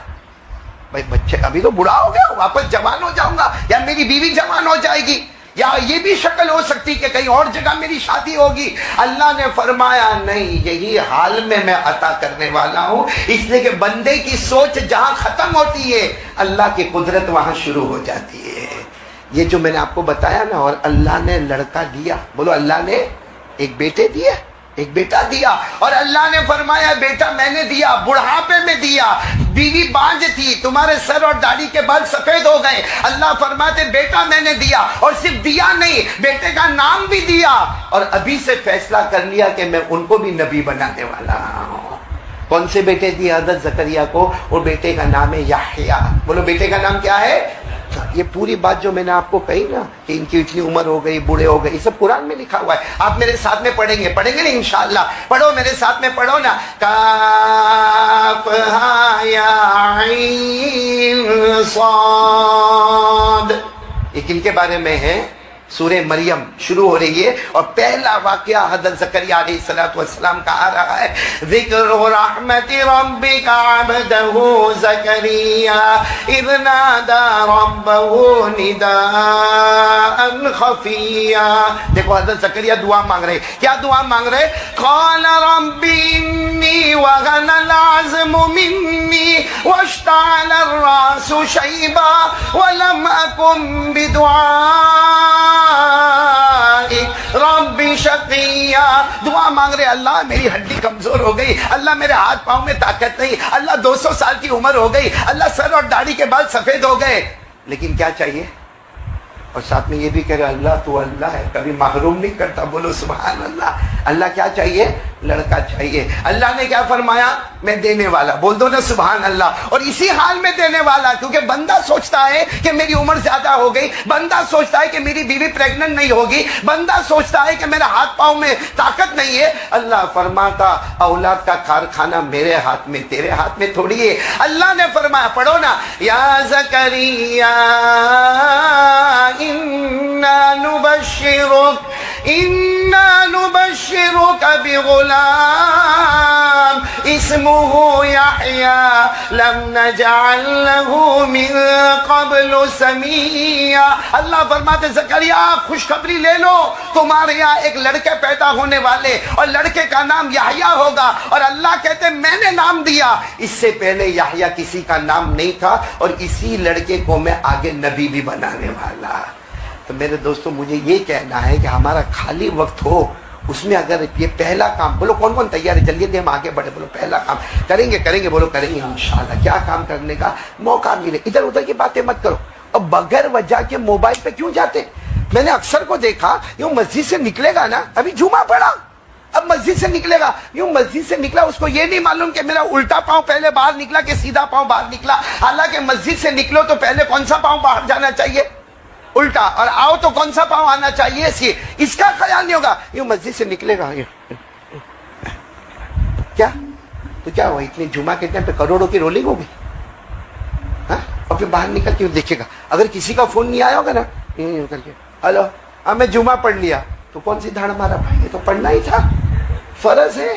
بھائی بچے ابھی تو بوڑھا ہو گیا، واپس جوان ہو جاؤں گا، یا میری بیوی جوان ہو جائے گی، یا یہ بھی شکل ہو سکتی کہ کہیں اور جگہ میری شادی ہوگی۔ اللہ نے فرمایا نہیں، یہی حال میں عطا کرنے والا ہوں، اس لیے کہ بندے کی سوچ جہاں ختم ہوتی ہے اللہ کی قدرت وہاں شروع ہو جاتی ہے۔ یہ جو میں نے آپ کو بتایا نا، اور اللہ نے لڑکا دیا، بولو اللہ نے ایک بیٹے دیا، ایک بیٹا دیا، اور اللہ نے فرمایا بیٹا میں نے دیا، بڑھاپے میں دیا، بیوی بانج تھی، تمہارے سر اور داڑھی کے بال سفید ہو گئے، اللہ فرماتے بیٹا میں نے دیا، اور صرف دیا نہیں، بیٹے کا نام بھی دیا، اور ابھی سے فیصلہ کر لیا کہ میں ان کو بھی نبی بنانے والا ہوں۔ کون سے بیٹے دیے حضرت زکریا کو؟ اور بیٹے کا نام ہے یحییٰ۔ بولو بیٹے کا نام کیا ہے؟ یہ پوری بات جو میں نے آپ کو کہی نا کہ ان کی اتنی عمر ہو گئی، بوڑھے ہو گئے، یہ سب قرآن میں لکھا ہوا ہے۔ آپ میرے ساتھ میں پڑھیں گے نا انشاءاللہ؟ پڑھو میرے ساتھ میں، پڑھو نا، کافہا یا عین صاد۔ یہ کن کے بارے میں ہے؟ سورہ مریم شروع ہو رہی ہے، اور پہلا واقعہ حضرت زکریا علیہ السلام کا آ رہا ہے۔ ذکر رحمت ربک عبدہ زکریا اذ نادى ربہ نداء خفیا۔ دیکھو حضرت زکریا دعا مانگ رہے، کیا دعا مانگ رہے؟ قال رب انی وهن العظم منی واشتعل الراس شیبا ولم اکن رب شقیہ۔ دعا مانگ رہے، اللہ میری ہڈی کمزور ہو گئی، اللہ میرے ہاتھ پاؤں میں طاقت نہیں، اللہ 200 سال کی عمر ہو گئی، اللہ سر اور داڑھی کے بال سفید ہو گئے، لیکن کیا چاہیے؟ اور ساتھ میں یہ بھی کہہ رہے اللہ تو اللہ ہے، کبھی محروم نہیں کرتا، بولو سبحان اللہ۔ اللہ کیا چاہیے؟ لڑکا چاہیے۔ اللہ نے کیا فرمایا؟ میں دینے والا، بول دو نا سبحان اللہ۔ اور اسی حال میں دینے والا، کیونکہ بندہ سوچتا ہے کہ میری عمر زیادہ ہو گئی، بندہ سوچتا ہے کہ میری بیوی پریگننٹ نہیں ہوگی، بندہ سوچتا ہے کہ میرے ہاتھ پاؤں میں طاقت نہیں ہے۔ اللہ فرماتا اولاد کا کارخانہ میرے ہاتھ میں، تیرے ہاتھ میں تھوڑی ہے۔ اللہ نے فرمایا، پڑھو نا، یا زکریا انا نبشرک بغلام اسمہ یحییٰ لم نجعل له من قبل سمیہ۔ اللہ فرماتے زکریا خوشخبری لے لو، تمہارے یہاں ایک لڑکے پیدا ہونے والے، اور لڑکے کا نام یحییٰ ہوگا، اور اللہ کہتے میں نے نام دیا، اس سے پہلے یحییٰ کسی کا نام نہیں تھا، اور اسی لڑکے کو میں آگے نبی بھی بنانے والا۔ تو میرے دوستو مجھے یہ کہنا ہے کہ ہمارا خالی وقت ہو، اس میں اگر یہ پہلا کام، بولو کون کون تیار ہے؟ جلدی ہم آگے بڑھے، بولو پہلا کام کریں گے، بولو کریں گے انشاءاللہ۔ کیا کام کرنے کا موقع ملے، ادھر ادھر کی باتیں مت کرو، اور بغیر وجہ کے موبائل پہ کیوں جاتے؟ میں نے اکثر کو دیکھا، یوں مسجد سے نکلے گا نا، ابھی جمعہ پڑا، اب مسجد سے نکلے گا، یوں مسجد سے نکلا، اس کو یہ نہیں معلوم کہ میرا الٹا پاؤں پہلے باہر نکلا کہ سیدھا پاؤں باہر نکلا، حالانکہ مسجد سے نکلو تو پہلے کون سا پاؤں باہر جانا چاہیے؟ الٹا، اور آؤ تو کون سا پاؤں آنا چاہیے؟ اس کا خیال نہیں ہوگا، یوں مسجد سے نکلے گا، کیا تو کیا ہوا؟ اتنے جمعہ کے ٹائم پہ کروڑوں کی رولنگ ہوگی، اور پھر باہر نکل کے دیکھے گا، اگر کسی کا فون نہیں آیا ہوگا نا، کر کے ہلو اب میں جمعہ پڑھ لیا، تو کون سی دھاڑ مارا بھائی، یہ تو پڑھنا ہی تھا، فرض ہے۔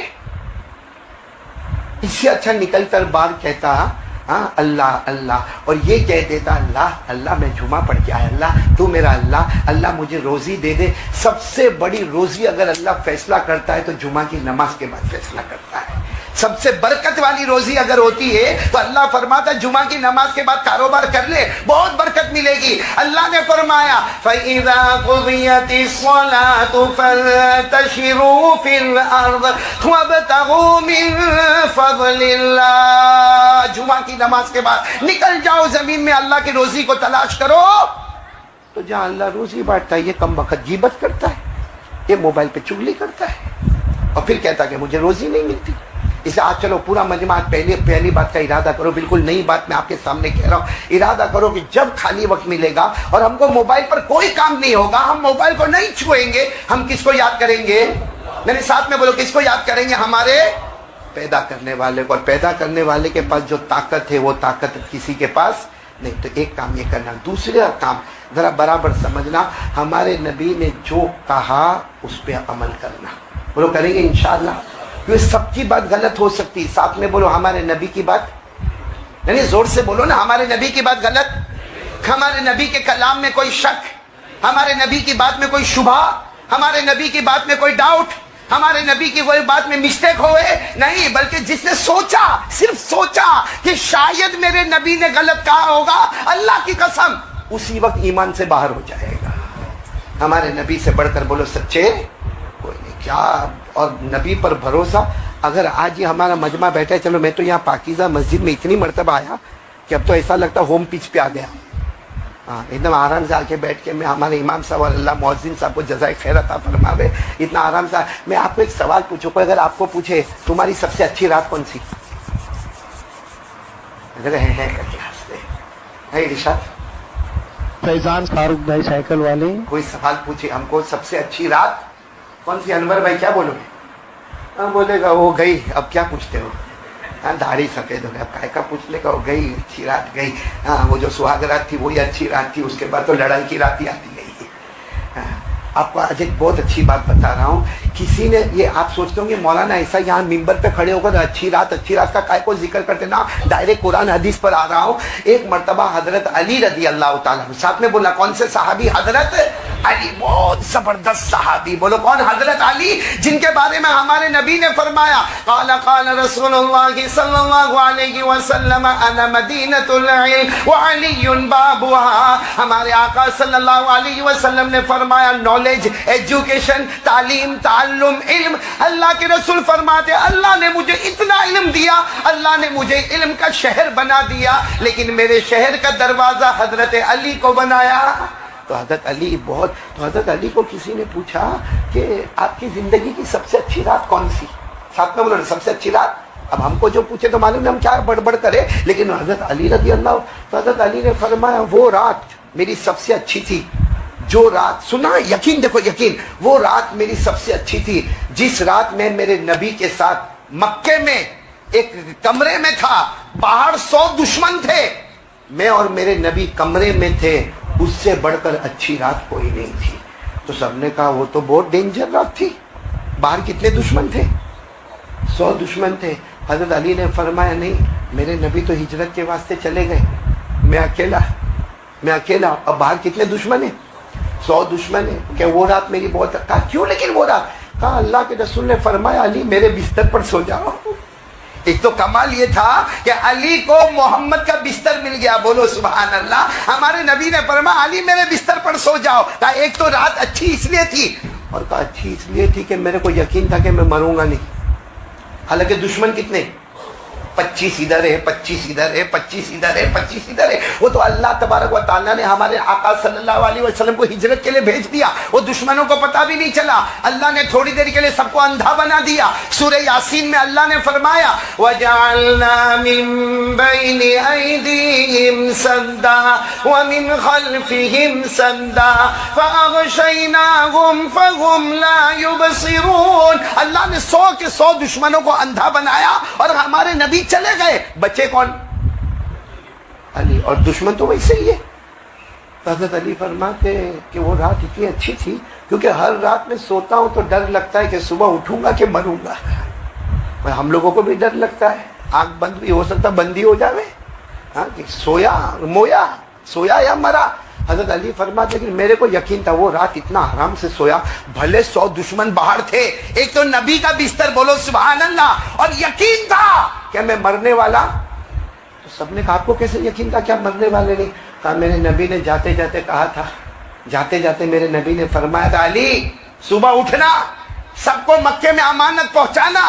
اس سے اچھا نکل کر باہر کہتا اللہ اللہ، اور یہ کہہ دیتا اللہ اللہ میں جمعہ پڑھ کے آیا، اللہ تو میرا اللہ، اللہ مجھے روزی دے دے۔ سب سے بڑی روزی اگر اللہ فیصلہ کرتا ہے تو جمعہ کی نماز کے بعد فیصلہ کرتا ہے۔ سب سے برکت والی روزی اگر ہوتی ہے تو اللہ فرماتا جمعہ کی نماز کے بعد کاروبار کر لے، بہت برکت ملے گی۔ اللہ نے فرمایا فَإِذَا قُضِيَتِ الصَّلَاةُ فَانتَشِرُوا فِي الْأَرْضِ وَابْتَغُوا مِن فَضْلِ اللَّهِ۔ جمعہ کی نماز کے بعد نکل جاؤ زمین میں، اللہ کی روزی کو تلاش کرو۔ تو جہاں اللہ روزی بانٹتا ہے یہ کم وقت غیبت کرتا ہے، یہ موبائل پہ چغلی کرتا ہے، اور پھر کہتا کہ مجھے روزی نہیں ملتی۔ اس لیے آج چلو پورا مجمع پہلی بات کا ارادہ کرو، بالکل نئی بات میں آپ کے سامنے کہہ رہا ہوں، ارادہ کرو کہ جب خالی وقت ملے گا اور ہم کو موبائل پر کوئی کام نہیں ہوگا، ہم موبائل کو نہیں چھوئیں گے، ہم کس کو یاد کریں گے؟ میرے ساتھ میں بولو، کس کو یاد کریں گے؟ ہمارے پیدا کرنے والے کو، اور پیدا کرنے والے کے پاس جو طاقت ہے وہ طاقت کسی کے پاس نہیں۔ تو ایک کام یہ کرنا، دوسرا کام ذرا برابر سمجھنا، ہمارے نبی نے جو کہا اس پہ عمل کرنا، بولو کریں گے انشاءاللہ۔ کیونکہ سب کی بات غلط ہو سکتی، ساتھ میں بولو ہمارے نبی کی بات، یعنی زور سے بولو نا، ہمارے نبی کی بات غلط، ہمارے نبی کے کلام میں کوئی شک، ہمارے نبی کی بات میں کوئی شبہ، ہمارے نبی کی بات میں کوئی ڈاؤٹ، ہمارے نبی کی کوئی بات میں مسٹیک ہوئے نہیں، بلکہ جس نے سوچا، صرف سوچا کہ شاید میرے نبی نے غلط کہا ہوگا، اللہ کی قسم اسی وقت ایمان سے باہر ہو جائے گا۔ ہمارے نبی سے بڑھ کر بولو سچے کوئی نہیں۔ کیا اور نبی پر بھروسہ، اگر آج یہ ہمارا مجمع بیٹھا ہے، چلو میں تو یہاں پاکیزہ مسجد میں اتنی مرتبہ آیا کہ اب تو ایسا لگتا ہوم پچ پہ آ گیا. ہاں، ایک دم آرام سے آ کے بیٹھ کے میں ہمارے امام صاحب اور اللہ مؤذن صاحب کو جزائے خیر عطا فرماوے، اتنا آرام سے. میں آپ کو ایک سوال پوچھوں، کوئی اگر آپ کو پوچھے تمہاری سب سے اچھی رات کون سی؟ ارشاد فیضان فاروق بھائی سائیکل والے. کوئی سوال پوچھے ہم کو سب سے اچھی رات کون سی؟ انور بھائی کیا بولو گے؟ ہاں بولے گا وہ گئی. اب کیا پوچھتے ہو؟ ہاں داڑھی سفید ہو گیا، اب کا پوچھ لے گا، وہ گئی اچھی رات گئی. ہاں وہ جو سہاگ رات تھی وہی اچھی رات تھی، اس کے بعد تو لڑائی کی رات ہی آتی گئی. ہاں آپ کو آج ایک بہت اچھی بات بتا رہا ہوں. کسی نے یہ آپ سوچتے ہوں گے مولانا ایسا یہاں ممبر پہ کھڑے ہو کر اچھی رات کا کائے کو ذکر کرتے نا، ڈائریکٹ قرآن حدیث پر آ رہا ہوں. ایک مرتبہ حضرت علی رضی اللہ تعالیٰ ساتھ میں بولا، کون سے صحابی؟ حضرت علی. بہت زبردست صحابی. بولو کون؟ حضرت علی، جن کے بارے میں ہمارے نبی نے فرمایا قال قال رسول اللہ صلی اللہ علیہ وسلم انا مدینۃ العلم وعلی بابها. ہمارے آقا صلی اللہ علیہ وسلم نے فرمایا نالج، ایجوکیشن، تعلیم، تعلم، علم. اللہ کے رسول فرماتے اللہ نے مجھے اتنا علم دیا، اللہ نے مجھے علم کا شہر بنا دیا، لیکن میرے شہر کا دروازہ حضرت علی کو بنایا. تو حضرت علی بہت. تو حضرت علی کو کسی نے پوچھا کہ آپ کی زندگی کی سب سے اچھی رات کون سی؟ ساتھ میں بولو سب سے اچھی رات. اب ہم کو جو پوچھے تو معلوم ہے ہم کیا بڑبڑ کرے، لیکن حضرت علی رضی اللہ. تو حضرت علی نے فرمایا وہ رات میری سب سے اچھی تھی جو رات، سنا یقین، دیکھو یقین، وہ رات میری سب سے اچھی تھی جس رات میں میرے نبی کے ساتھ مکے میں ایک کمرے میں تھا، باہر 100 دشمن تھے، میں اور میرے نبی کمرے میں تھے. اس سے بڑھ کر اچھی رات کوئی نہیں تھی. تو سب نے کہا وہ تو بہت ڈینجر رات تھی. باہر کتنے دشمن تھے؟ 100 دشمن تھے. حضرت علی نے فرمایا نہیں، میرے نبی تو ہجرت کے واسطے چلے گئے، میں اکیلا. اب باہر کتنے دشمن ہیں؟ 100 دشمن ہیں. کہ وہ رات میری بہت. کہا کیوں لیکن وہ رات؟ کہا اللہ کے رسول نے فرمایا علی میرے بستر پر سو جاؤ. ایک تو کمال یہ تھا کہ علی کو محمد کا بستر مل گیا. بولو سبحان اللہ. ہمارے نبی نے فرمایا علی میرے بستر پر سو جاؤ. کہا ایک تو رات اچھی اس لیے تھی، اور کہا اچھی اس لیے تھی کہ میرے کو یقین تھا کہ میں مروں گا نہیں. حالانکہ دشمن کتنے؟ 25 ادھر ہے، 25 ادھر ہے، 25 ادھر ہے، 25 ادھر ہے. وہ تو اللہ تبارک و تعالیٰ نے ہمارے آقا صلی اللہ علیہ وسلم کو ہجرت کے لیے بھیج دیا. وہ دشمنوں کو پتہ بھی نہیں چلا. اللہ نے تھوڑی دیر کے لیے سب کو اندھا بنا دیا. سورہ یاسین میں اللہ نے فرمایا وَجَعَلْنَا مِن بَيْنِ أَيْدِيهِمْ سَدًّا وَمِنْ خَلْفِهِمْ سَدًّا فَأَغْشَيْنَاهُمْ فَهُمْ لَا يُبْصِرُونَ. اللہ نے 100 کے 100 دشمنوں کو اندھا بنایا اور ہمارے نبی چلے گئے. بچے کون؟ علی. اور دشمن تو ویسے ہی ہے. حضرت علی فرماتے کہ وہ رات اتنی اچھی تھی کیونکہ ہر رات میں سوتا ہوں تو ڈر لگتا ہے کہ صبح اٹھوں گا کہ مروں گا. ہم لوگوں کو بھی ڈر لگتا ہے، آنکھ بند بھی ہو سکتا بندی ہو جاوے. ہاں کہ سویا یا مرا. حضرت علی فرماتے کہ میرے کو یقین تھا وہ رات اتنا آرام سے سویا، بھلے 100 دشمن باہر تھے، ایک تو نبی کا بستر. بولو سبحان اللہ. اور یقین تھا کہ میں مرنے والا. تو سب نے کہا آپ کو کیسے یقین تھا کیا مرنے والے نہیں؟ کہا میرے نبی نے جاتے جاتے کہا تھا. جاتے جاتے میرے نبی نے فرمایا تھا علی صبح اٹھنا، سب کو مکے میں امانت پہنچانا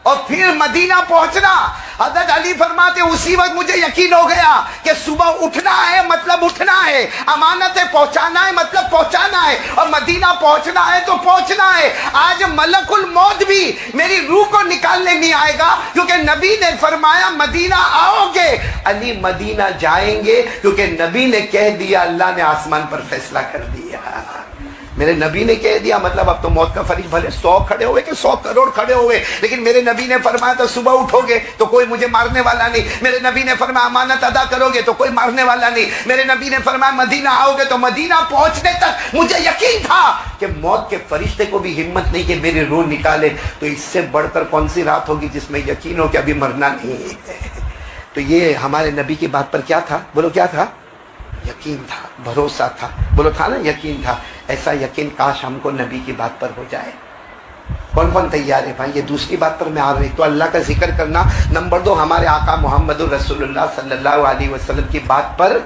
اور پھر مدینہ پہنچنا. حضرت علی فرماتے اسی وقت مجھے یقین ہو گیا کہ صبح اٹھنا ہے مطلب اٹھنا ہے، امانتیں پہنچانا ہے مطلب پہنچانا ہے، اور مدینہ پہنچنا ہے تو پہنچنا ہے. آج ملک الموت بھی میری روح کو نکالنے نہیں آئے گا کیونکہ نبی نے فرمایا مدینہ آؤ گے. علی مدینہ جائیں گے کیونکہ نبی نے کہہ دیا، اللہ نے آسمان پر فیصلہ کر دیا. میرے نبی نے کہہ دیا مطلب اب تو موت کا فریق بھلے 100 کھڑے ہوئے کہ 100 کروڑ کھڑے ہوئے، لیکن میرے نبی نے فرمایا تھا صبح اٹھو گے تو کوئی مجھے مارنے والا نہیں. میرے نبی نے فرمایا امانت ادا کرو گے تو کوئی مارنے والا نہیں. میرے نبی نے فرمایا مدینہ آؤ گے تو مدینہ پہنچنے تک مجھے یقین تھا کہ موت کے فرشتے کو بھی ہمت نہیں کہ میری روح نکالے. تو اس سے بڑھ کر کون سی رات ہوگی جس میں یقین ہو کہ ابھی مرنا نہیں ہے. تو یہ ہمارے نبی کی بات پر کیا تھا؟ بولو کیا تھا؟ یقین تھا، بھروسہ تھا. بولو تھا نا یقین تھا. ایسا یقین کاش ہم کو نبی کی بات پر ہو جائے. کون کون تیار ہے بھائی؟ یہ دوسری بات پر میں آ رہی. تو اللہ کا ذکر کرنا. نمبر 2 ہمارے آقا محمد الرسول اللہ صلی اللہ علیہ وسلم کی بات پر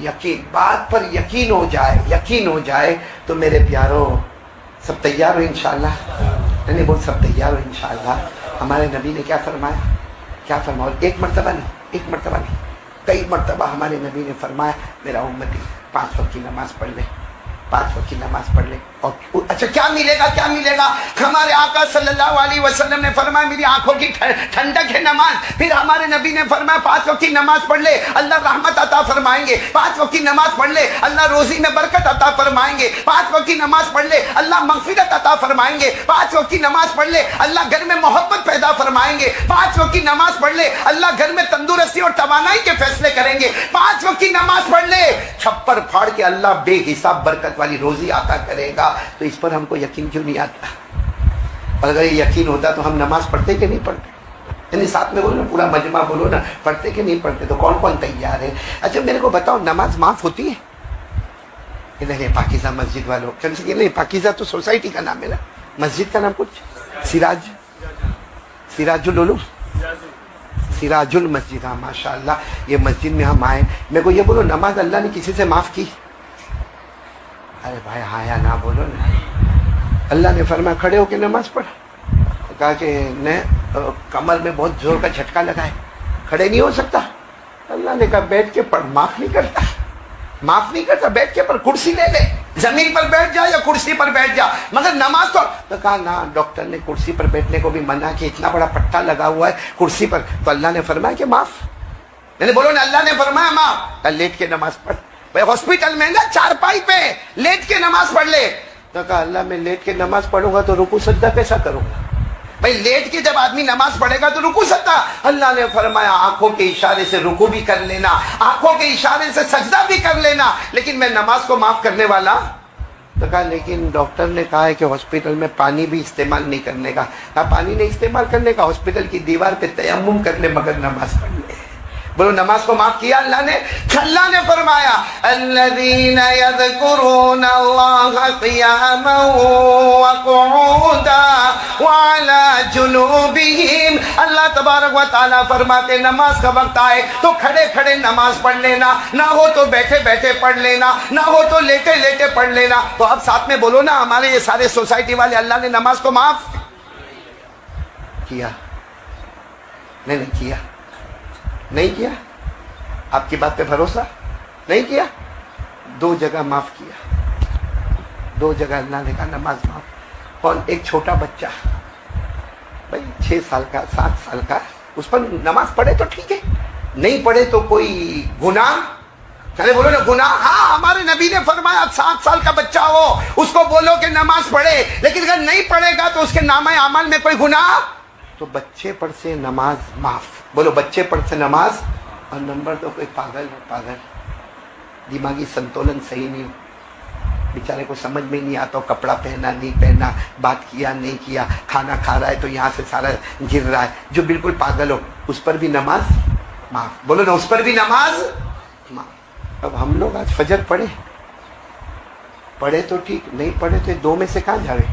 یقین. بات پر یقین ہو جائے تو میرے پیاروں سب تیار ہو انشاءاللہ. نہیں بول سب تیار ہو انشاءاللہ. ہمارے نبی نے کیا فرمایا؟ کیا فرمایا؟ ایک مرتبہ نہیں کئی مرتبہ ہمارے نبی نے فرمایا میرا امتی 5 وقت کی نماز پڑھ لے، 5 وقت کی نماز پڑھ لے. اور اچھا کیا ملے گا؟ ہمارے آقا صلی اللہ علیہ وسلم نے فرمایا میری آنکھوں کی ٹھنڈک ہے نماز. پھر ہمارے نبی نے فرمایا 5 وقت کی نماز پڑھ لے اللہ رحمت عطا فرمائیں گے. 5 وقت کی نماز پڑھ لے اللہ روزی میں برکت عطا فرمائیں گے. 5 وقت کی نماز پڑھ لے اللہ مغفرت عطا فرمائیں گے. 5 وقت کی نماز پڑھ لے اللہ گھر میں محبت پیدا فرمائیں گے. 5 وقت کی نماز پڑھ لے اللہ گھر میں تندرستی اور توانائی کے فیصلے کریں گے. 5 وقت کی نماز پڑھ لے چھپر پھاڑ کے اللہ بے حساب برکت والی روزی عطا کرے گا. تو اس پر ہم کو یقین کیوں نہیں آتا؟ اور اگر یہ یقین ہوتا تو ہم نماز پڑھتے کہ نہیں پڑھتے؟ یعنی ساتھ میں بولو نا، پورا مجمع بولو نا، پڑھتے کہ نہیں پڑھتے؟ تو کون کون تیار ہے؟ اچھا میرے کو بتاؤ نماز معاف ہوتی ہے؟ نہیں پاکیزہ مسجد والوں کم سے کم نہیں، پاکیزہ تو سوسائٹی کا نام ہے نا، مسجد کا نام کچھ سراج العلوم، سراج المسجد. ہاں ماشاء اللہ یہ مسجد میں ہم آئے. میرے کو یہ بولو نماز اللہ نے کسی سے معاف کی؟ ارے بھائی ہاں یا نہ بولو نا. اللہ نے فرمایا کھڑے ہو کے نماز پڑھ. کہا کہ نے کمر میں بہت زور کا جھٹکا لگا ہے، کھڑے نہیں ہو سکتا. اللہ نے کہا بیٹھ کے پڑھ. معاف نہیں کرتا، بیٹھ کے پڑھ. کرسی لے لے، زمین پر بیٹھ جا یا کرسی پر بیٹھ جا، مگر نماز تو کہا نہ ڈاکٹر نے کرسی پر بیٹھنے کو بھی منع کیا، اتنا بڑا پٹا لگا ہوا ہے کرسی پر. تو اللہ نے فرمایا کہ معاف. میں نے بولو نا اللہ نے فرمایا معاف. لیٹ کے نماز پڑھ. بھائی ہاسپٹل میں نا چارپائی پہ لیٹ کے نماز پڑھ لے. تو کہا اللہ میں لیٹ کے نماز پڑھوں گا تو رکوع سجدہ کیسا کروں گا؟ بھائی لیٹ کے جب آدمی نماز پڑھے گا تو رکوع سجدہ. اللہ نے فرمایا آنکھوں کے اشارے سے رکوع بھی کر لینا، آنکھوں کے اشارے سے سجدہ بھی کر لینا، لیکن میں نماز کو معاف کرنے والا. تو کہا لیکن ڈاکٹر نے کہا ہے کہ ہاسپٹل میں پانی بھی استعمال نہیں کرنے کا. کہا پانی نہیں استعمال کرنے کا، ہاسپٹل کی دیوار پہ تیمم کر لے مگر نماز پڑھ لے. بولو نماز کو معاف کیا اللہ نے. اللہ نے فرمایا الذین یذکرون اللہ قیاما وقعودا وعلی جنوبہم. اللہ تبارک و تعالیٰ فرماتے نماز کا وقت آئے تو کھڑے کھڑے نماز پڑھ لینا، نہ ہو تو بیٹھے بیٹھے پڑھ لینا، نہ ہو تو لیٹے لیٹے پڑھ لینا. تو اب ساتھ میں بولو نا ہمارے یہ سارے سوسائٹی والے اللہ نے نماز کو معاف کیا؟ نہیں کیا. آپ کی بات پہ بھروسہ نہیں کیا. 2 جگہ معاف کیا، 2 جگہ اللہ نے کہا نماز معاف. کون؟ ایک چھوٹا بچہ بھائی 6 سال کا 7 سال کا، اس پر نماز پڑھے تو ٹھیک ہے، نہیں پڑھے تو کوئی گناہ؟ چلے بولو نا گناہ. ہاں ہمارے نبی نے فرمایا 7 سال کا بچہ ہو اس کو بولو کہ نماز پڑھے، لیکن اگر نہیں پڑھے گا تو اس کے نامہ اعمال میں کوئی گناہ. تو بچے پر سے نماز معاف. بولو بچے پر سے نماز. اور نمبر 2 کوئی پاگل ہے، پاگل دماغی سنتولن صحیح نہیں، بیچارے کو سمجھ میں نہیں آتا، کپڑا پہنا نہیں پہنا، بات کیا نہیں کیا، کھانا کھا رہا ہے تو یہاں سے سارا گر رہا ہے، جو بالکل پاگل ہو اس پر بھی نماز معاف. بولو نا اس پر بھی نماز معاف. اب ہم لوگ آج فجر پڑھے تو ٹھیک، نہیں پڑھے تو 2 میں سے کہاں جا رہے؟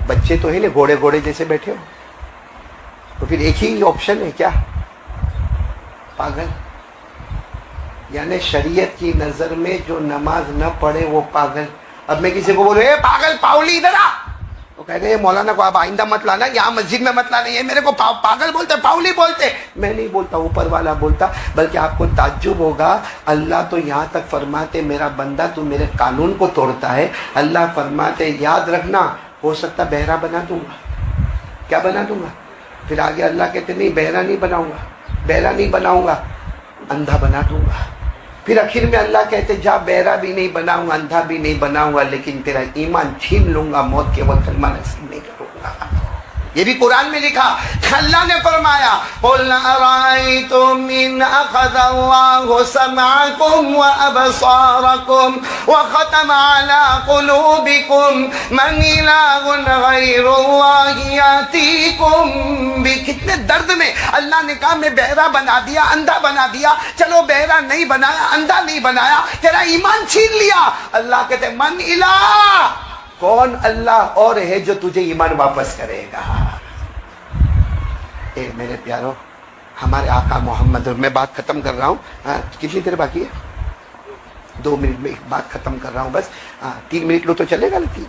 بچے تو ہے نا گھوڑے جیسے بیٹھے ہو. تو پھر ایک ہی آپشن ہے کیا؟ پاگل. یعنی شریعت کی نظر میں جو نماز نہ پڑھے وہ پاگل. اب میں کسی کو بولوں اے پاگل پاؤلی ادھر آ، تو کہتے ہیں مولانا کو آپ آئندہ مت لانا، یہاں مسجد میں مت لانا، یہ میرے کو پاگل بولتے پاؤلی بولتے. میں نہیں بولتا، اوپر والا بولتا. بلکہ آپ کو تعجب ہوگا اللہ تو یہاں تک فرماتے میرا بندہ تو میرے قانون کو توڑتا ہے. اللہ فرماتے یاد رکھنا ہو سکتا بہرا بنا دوں گا. کیا بنا دوں گا؟ پھر آگے اللہ کہتے نہیں بہرا نہیں بناؤں گا، اندھا بنا دوں گا. پھر آخر میں اللہ کہتے جا بہرا بھی نہیں بناؤں گا، اندھا بھی نہیں بناؤں گا، لیکن تیرا ایمان چھین لوں گا، موت کے وقت کلمہ نصیب نہیں کروں گا. یہ بھی قرآن میں لکھا. اللہ نے فرمایا قُلْ أَرَأَيْتُمْ إِنْ أَخَذَ اللَّهُ سَمْعَكُمْ وَأَبْصَارَكُمْ وَخَتَمَ عَلَى قُلُوبِكُمْ مَنْ إِلَٰهٌ غَيْرُ اللَّهِ يَأْتِيكُمْ بِهِ. کتنے درد میں اللہ نے کہا میں بہرا بنا دیا، اندھا بنا دیا. چلو بہرا نہیں بنایا، اندھا نہیں بنایا، تیرا ایمان چھین لیا. اللہ کہتے من الہ، کون اللہ اور ہے جو تجھے ایمان واپس کرے گا. اے میرے پیارو ہمارے آقا محمد، میں بات ختم کر رہا ہوں. کتنی دیر باقی ہے؟ 2 منٹ میں ایک بات ختم کر رہا ہوں بس. 3 منٹ لو تو چلے گا نا. 3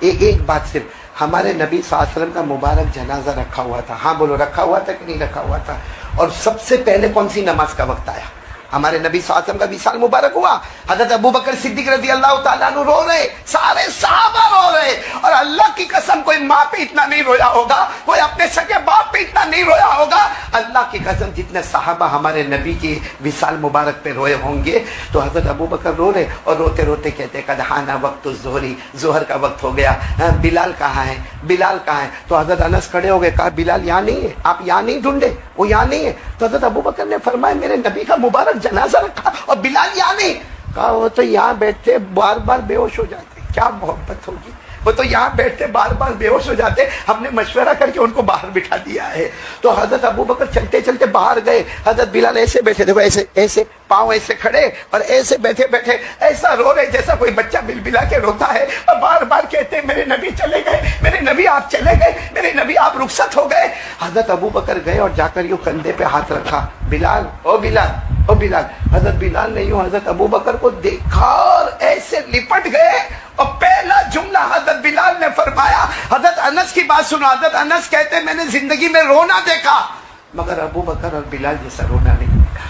ایک بات صرف, ہمارے نبی صلی اللہ علیہ وسلم کا مبارک جنازہ رکھا ہوا تھا, ہاں بولو رکھا ہوا تھا کہ نہیں رکھا ہوا تھا؟ اور سب سے پہلے کون سی نماز کا وقت آیا؟ ہمارے نبی صلی اللہ علیہ وسلم کا وصال مبارک ہوا, حضرت ابوبکر صدیق رضی اللہ تعالیٰ عنہ رو رہے, سارے صحابہ رو رہے, اور اللہ کی قسم کوئی ماں پہ اتنا نہیں رویا ہوگا, کوئی اپنے سگے باپ پہ اتنا نہیں رویا ہوگا, اللہ کی قسم جتنے صحابہ ہمارے نبی کی وصال مبارک پہ روئے ہوں گے. تو حضرت ابوبکر رو رہے اور روتے روتے کہتے قد حان وقت الظہری, ظہر کا وقت ہو گیا, بلال کہاں ہے, بلال کہاں ہے؟ تو حضرت انس کھڑے ہو گئے, کہا بلال یہاں نہیں ہے, آپ یہاں نہیں ڈھونڈے, وہ یہاں نہیں ہے. تو حضرت ابوبکر نے فرمایا میرے نبی کا مبارک جنازہ رکھا اور بلال یہاں نہیں. کہا وہ تو یہاں بیٹھتے بار بار بے ہوش ہو جاتے. کیا محبت ہوگی, وہ تو یہاں بیٹھتے بار بار بے ہوش ہو جاتے, ہم نے مشورہ کر کے ان کو باہر بٹھا دیا ہے. تو حضرت ابوبکر چلتے چلتے باہر گئے, حضرت بلال ایسے بیٹھے, دیکھو ایسے ایسے پاؤں ایسے کھڑے اور ایسے بیٹھے بیٹھے ایسا رو رہے جیسا کوئی بچہ بلبلا کے روتا ہے, اور بار بار کہتے ہیں میرے نبی چلے گئے, میرے نبی آپ چلے گئے, میرے نبی آپ رخصت ہو گئے. حضرت ابوبکر گئے اور جا کر یوں کندھے پہ ہاتھ رکھا, بلال او بلال او بلال. حضرت بلال نے یوں حضرت ابوبکر کو دیکھا اور ایسے لپٹ گئے, اور پہلا جملہ حضرت بلال نے فرمایا, حضرت انس کی بات سنو, حضرت انس کہتے ہیں میں نے زندگی میں رونا دیکھا مگر ابوبکر اور بلال جیسا رونا نہیں دیکھا.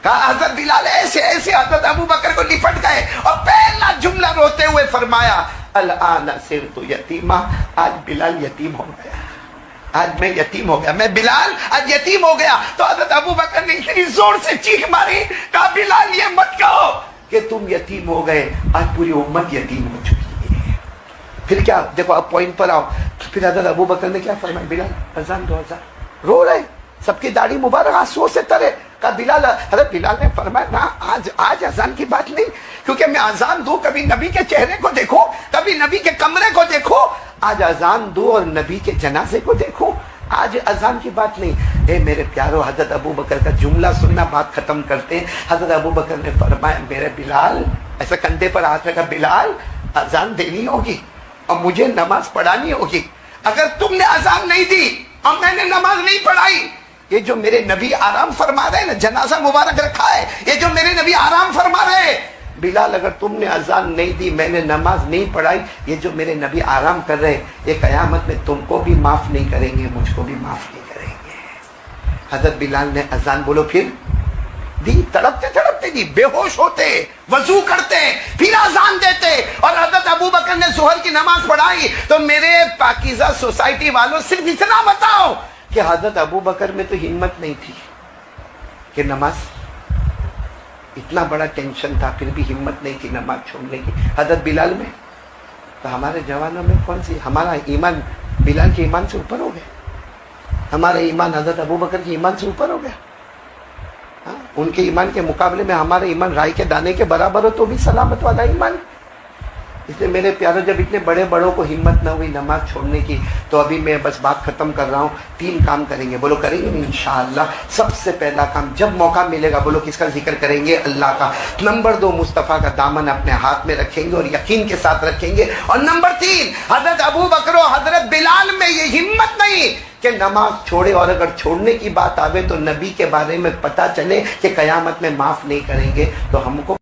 کہا حضرت بلال ایسے ایسے حضرت ابوبکر کو لپٹ گئے اور پہلا جملہ روتے ہوئے فرمایا الآن صرت یتیما, آج بلال یتیم ہو گیا, آج میں یتیم ہو گیا, میں بلال آج یتیم ہو گیا. تو حضرت ابوبکر نے اتنی زور سے چیخ ماری, کہا بلال یہ مت کہو کہ تم یتیم ہو گئے, آج پوری امت یتیم ہو چکی ہے. پھر کیا, دیکھو اب پوائنٹ پر آؤ. پھر حضرت ابوبکر نے کیا فرمایا, بلال اذان دو, اذان. رو رہے, سب کی داڑھی مبارک آنسوؤں سے ترے. کہا بلال, حضرت بلال نے فرمایا نا آج اذان کی بات نہیں, کیونکہ میں اذان دوں کبھی نبی کے چہرے کو دیکھو, کبھی نبی کے کمرے کو دیکھو, آج اذان دو اور نبی کے جنازے کو دیکھو, آج اذان کی بات نہیں. اے میرے پیارو, حضرت ابوبکر کا جملہ سننا, بات ختم کرتے ہیں. حضرت ابوبکر نے فرمایا میرے بلال, ایسا کندھے پر ہاتھ رکھا, بلال اذان دینی ہوگی اور مجھے نماز پڑھانی ہوگی. اگر تم نے اذان نہیں دی اور میں نے نماز نہیں پڑھائی, یہ جو میرے نبی آرام فرما رہے ہیں نا, جنازہ مبارک رکھا ہے, یہ جو میرے نبی آرام فرما رہے ہیں, بلال اگر تم نے اذان نہیں دی, میں نے نماز نہیں پڑھائی, یہ جو میرے نبی آرام کر رہے ہیں, یہ قیامت میں تم کو بھی معاف نہیں کریں گے, مجھ کو بھی معاف نہیں کریں گے. حضرت بلال نے اذان بولو پھر دی, تڑپتے تڑپتے دی, بے ہوش ہوتے, وضو کرتے, پھر اذان دیتے, اور حضرت ابوبکر نے ظہر کی نماز پڑھائی. تو میرے پاکیزہ سوسائٹی والوں صرف اتنا بتاؤ کہ حضرت ابوبکر میں تو ہمت نہیں تھی کہ نماز, اتنا بڑا ٹینشن تھا پھر بھی ہمت نہیں تھی نماز چھوڑنے کی. حضرت بلال میں, تو ہمارے جوانوں میں کون سی, ہمارا ایمان بلال کے ایمان سے اوپر ہو گیا, ہمارا ایمان حضرت ابوبکر کے ایمان سے اوپر ہو گیا. ان کے ایمان کے مقابلے میں ہمارا ایمان رائی کے دانے کے برابر ہو تو بھی سلامت والا ایمان. اس لیے میرے پیاروں, جب اتنے بڑے بڑوں کو ہمت نہ ہوئی نماز چھوڑنے کی, تو ابھی میں بس بات ختم کر رہا ہوں. 3 کام کریں گے, بولو کریں گے انشاءاللہ. سب سے پہلا کام, جب موقع ملے گا بولو کس کا ذکر کریں گے, اللہ کا. نمبر 2, مصطفیٰ کا دامن اپنے ہاتھ میں رکھیں گے اور یقین کے ساتھ رکھیں گے. اور نمبر 3, حضرت ابوبکر و حضرت بلال میں یہ ہمت نہیں کہ نماز چھوڑے, اور اگر چھوڑنے کی بات آوے تو نبی کے بارے میں پتہ چلے کہ قیامت میں معاف نہیں کریں گے, تو ہم کو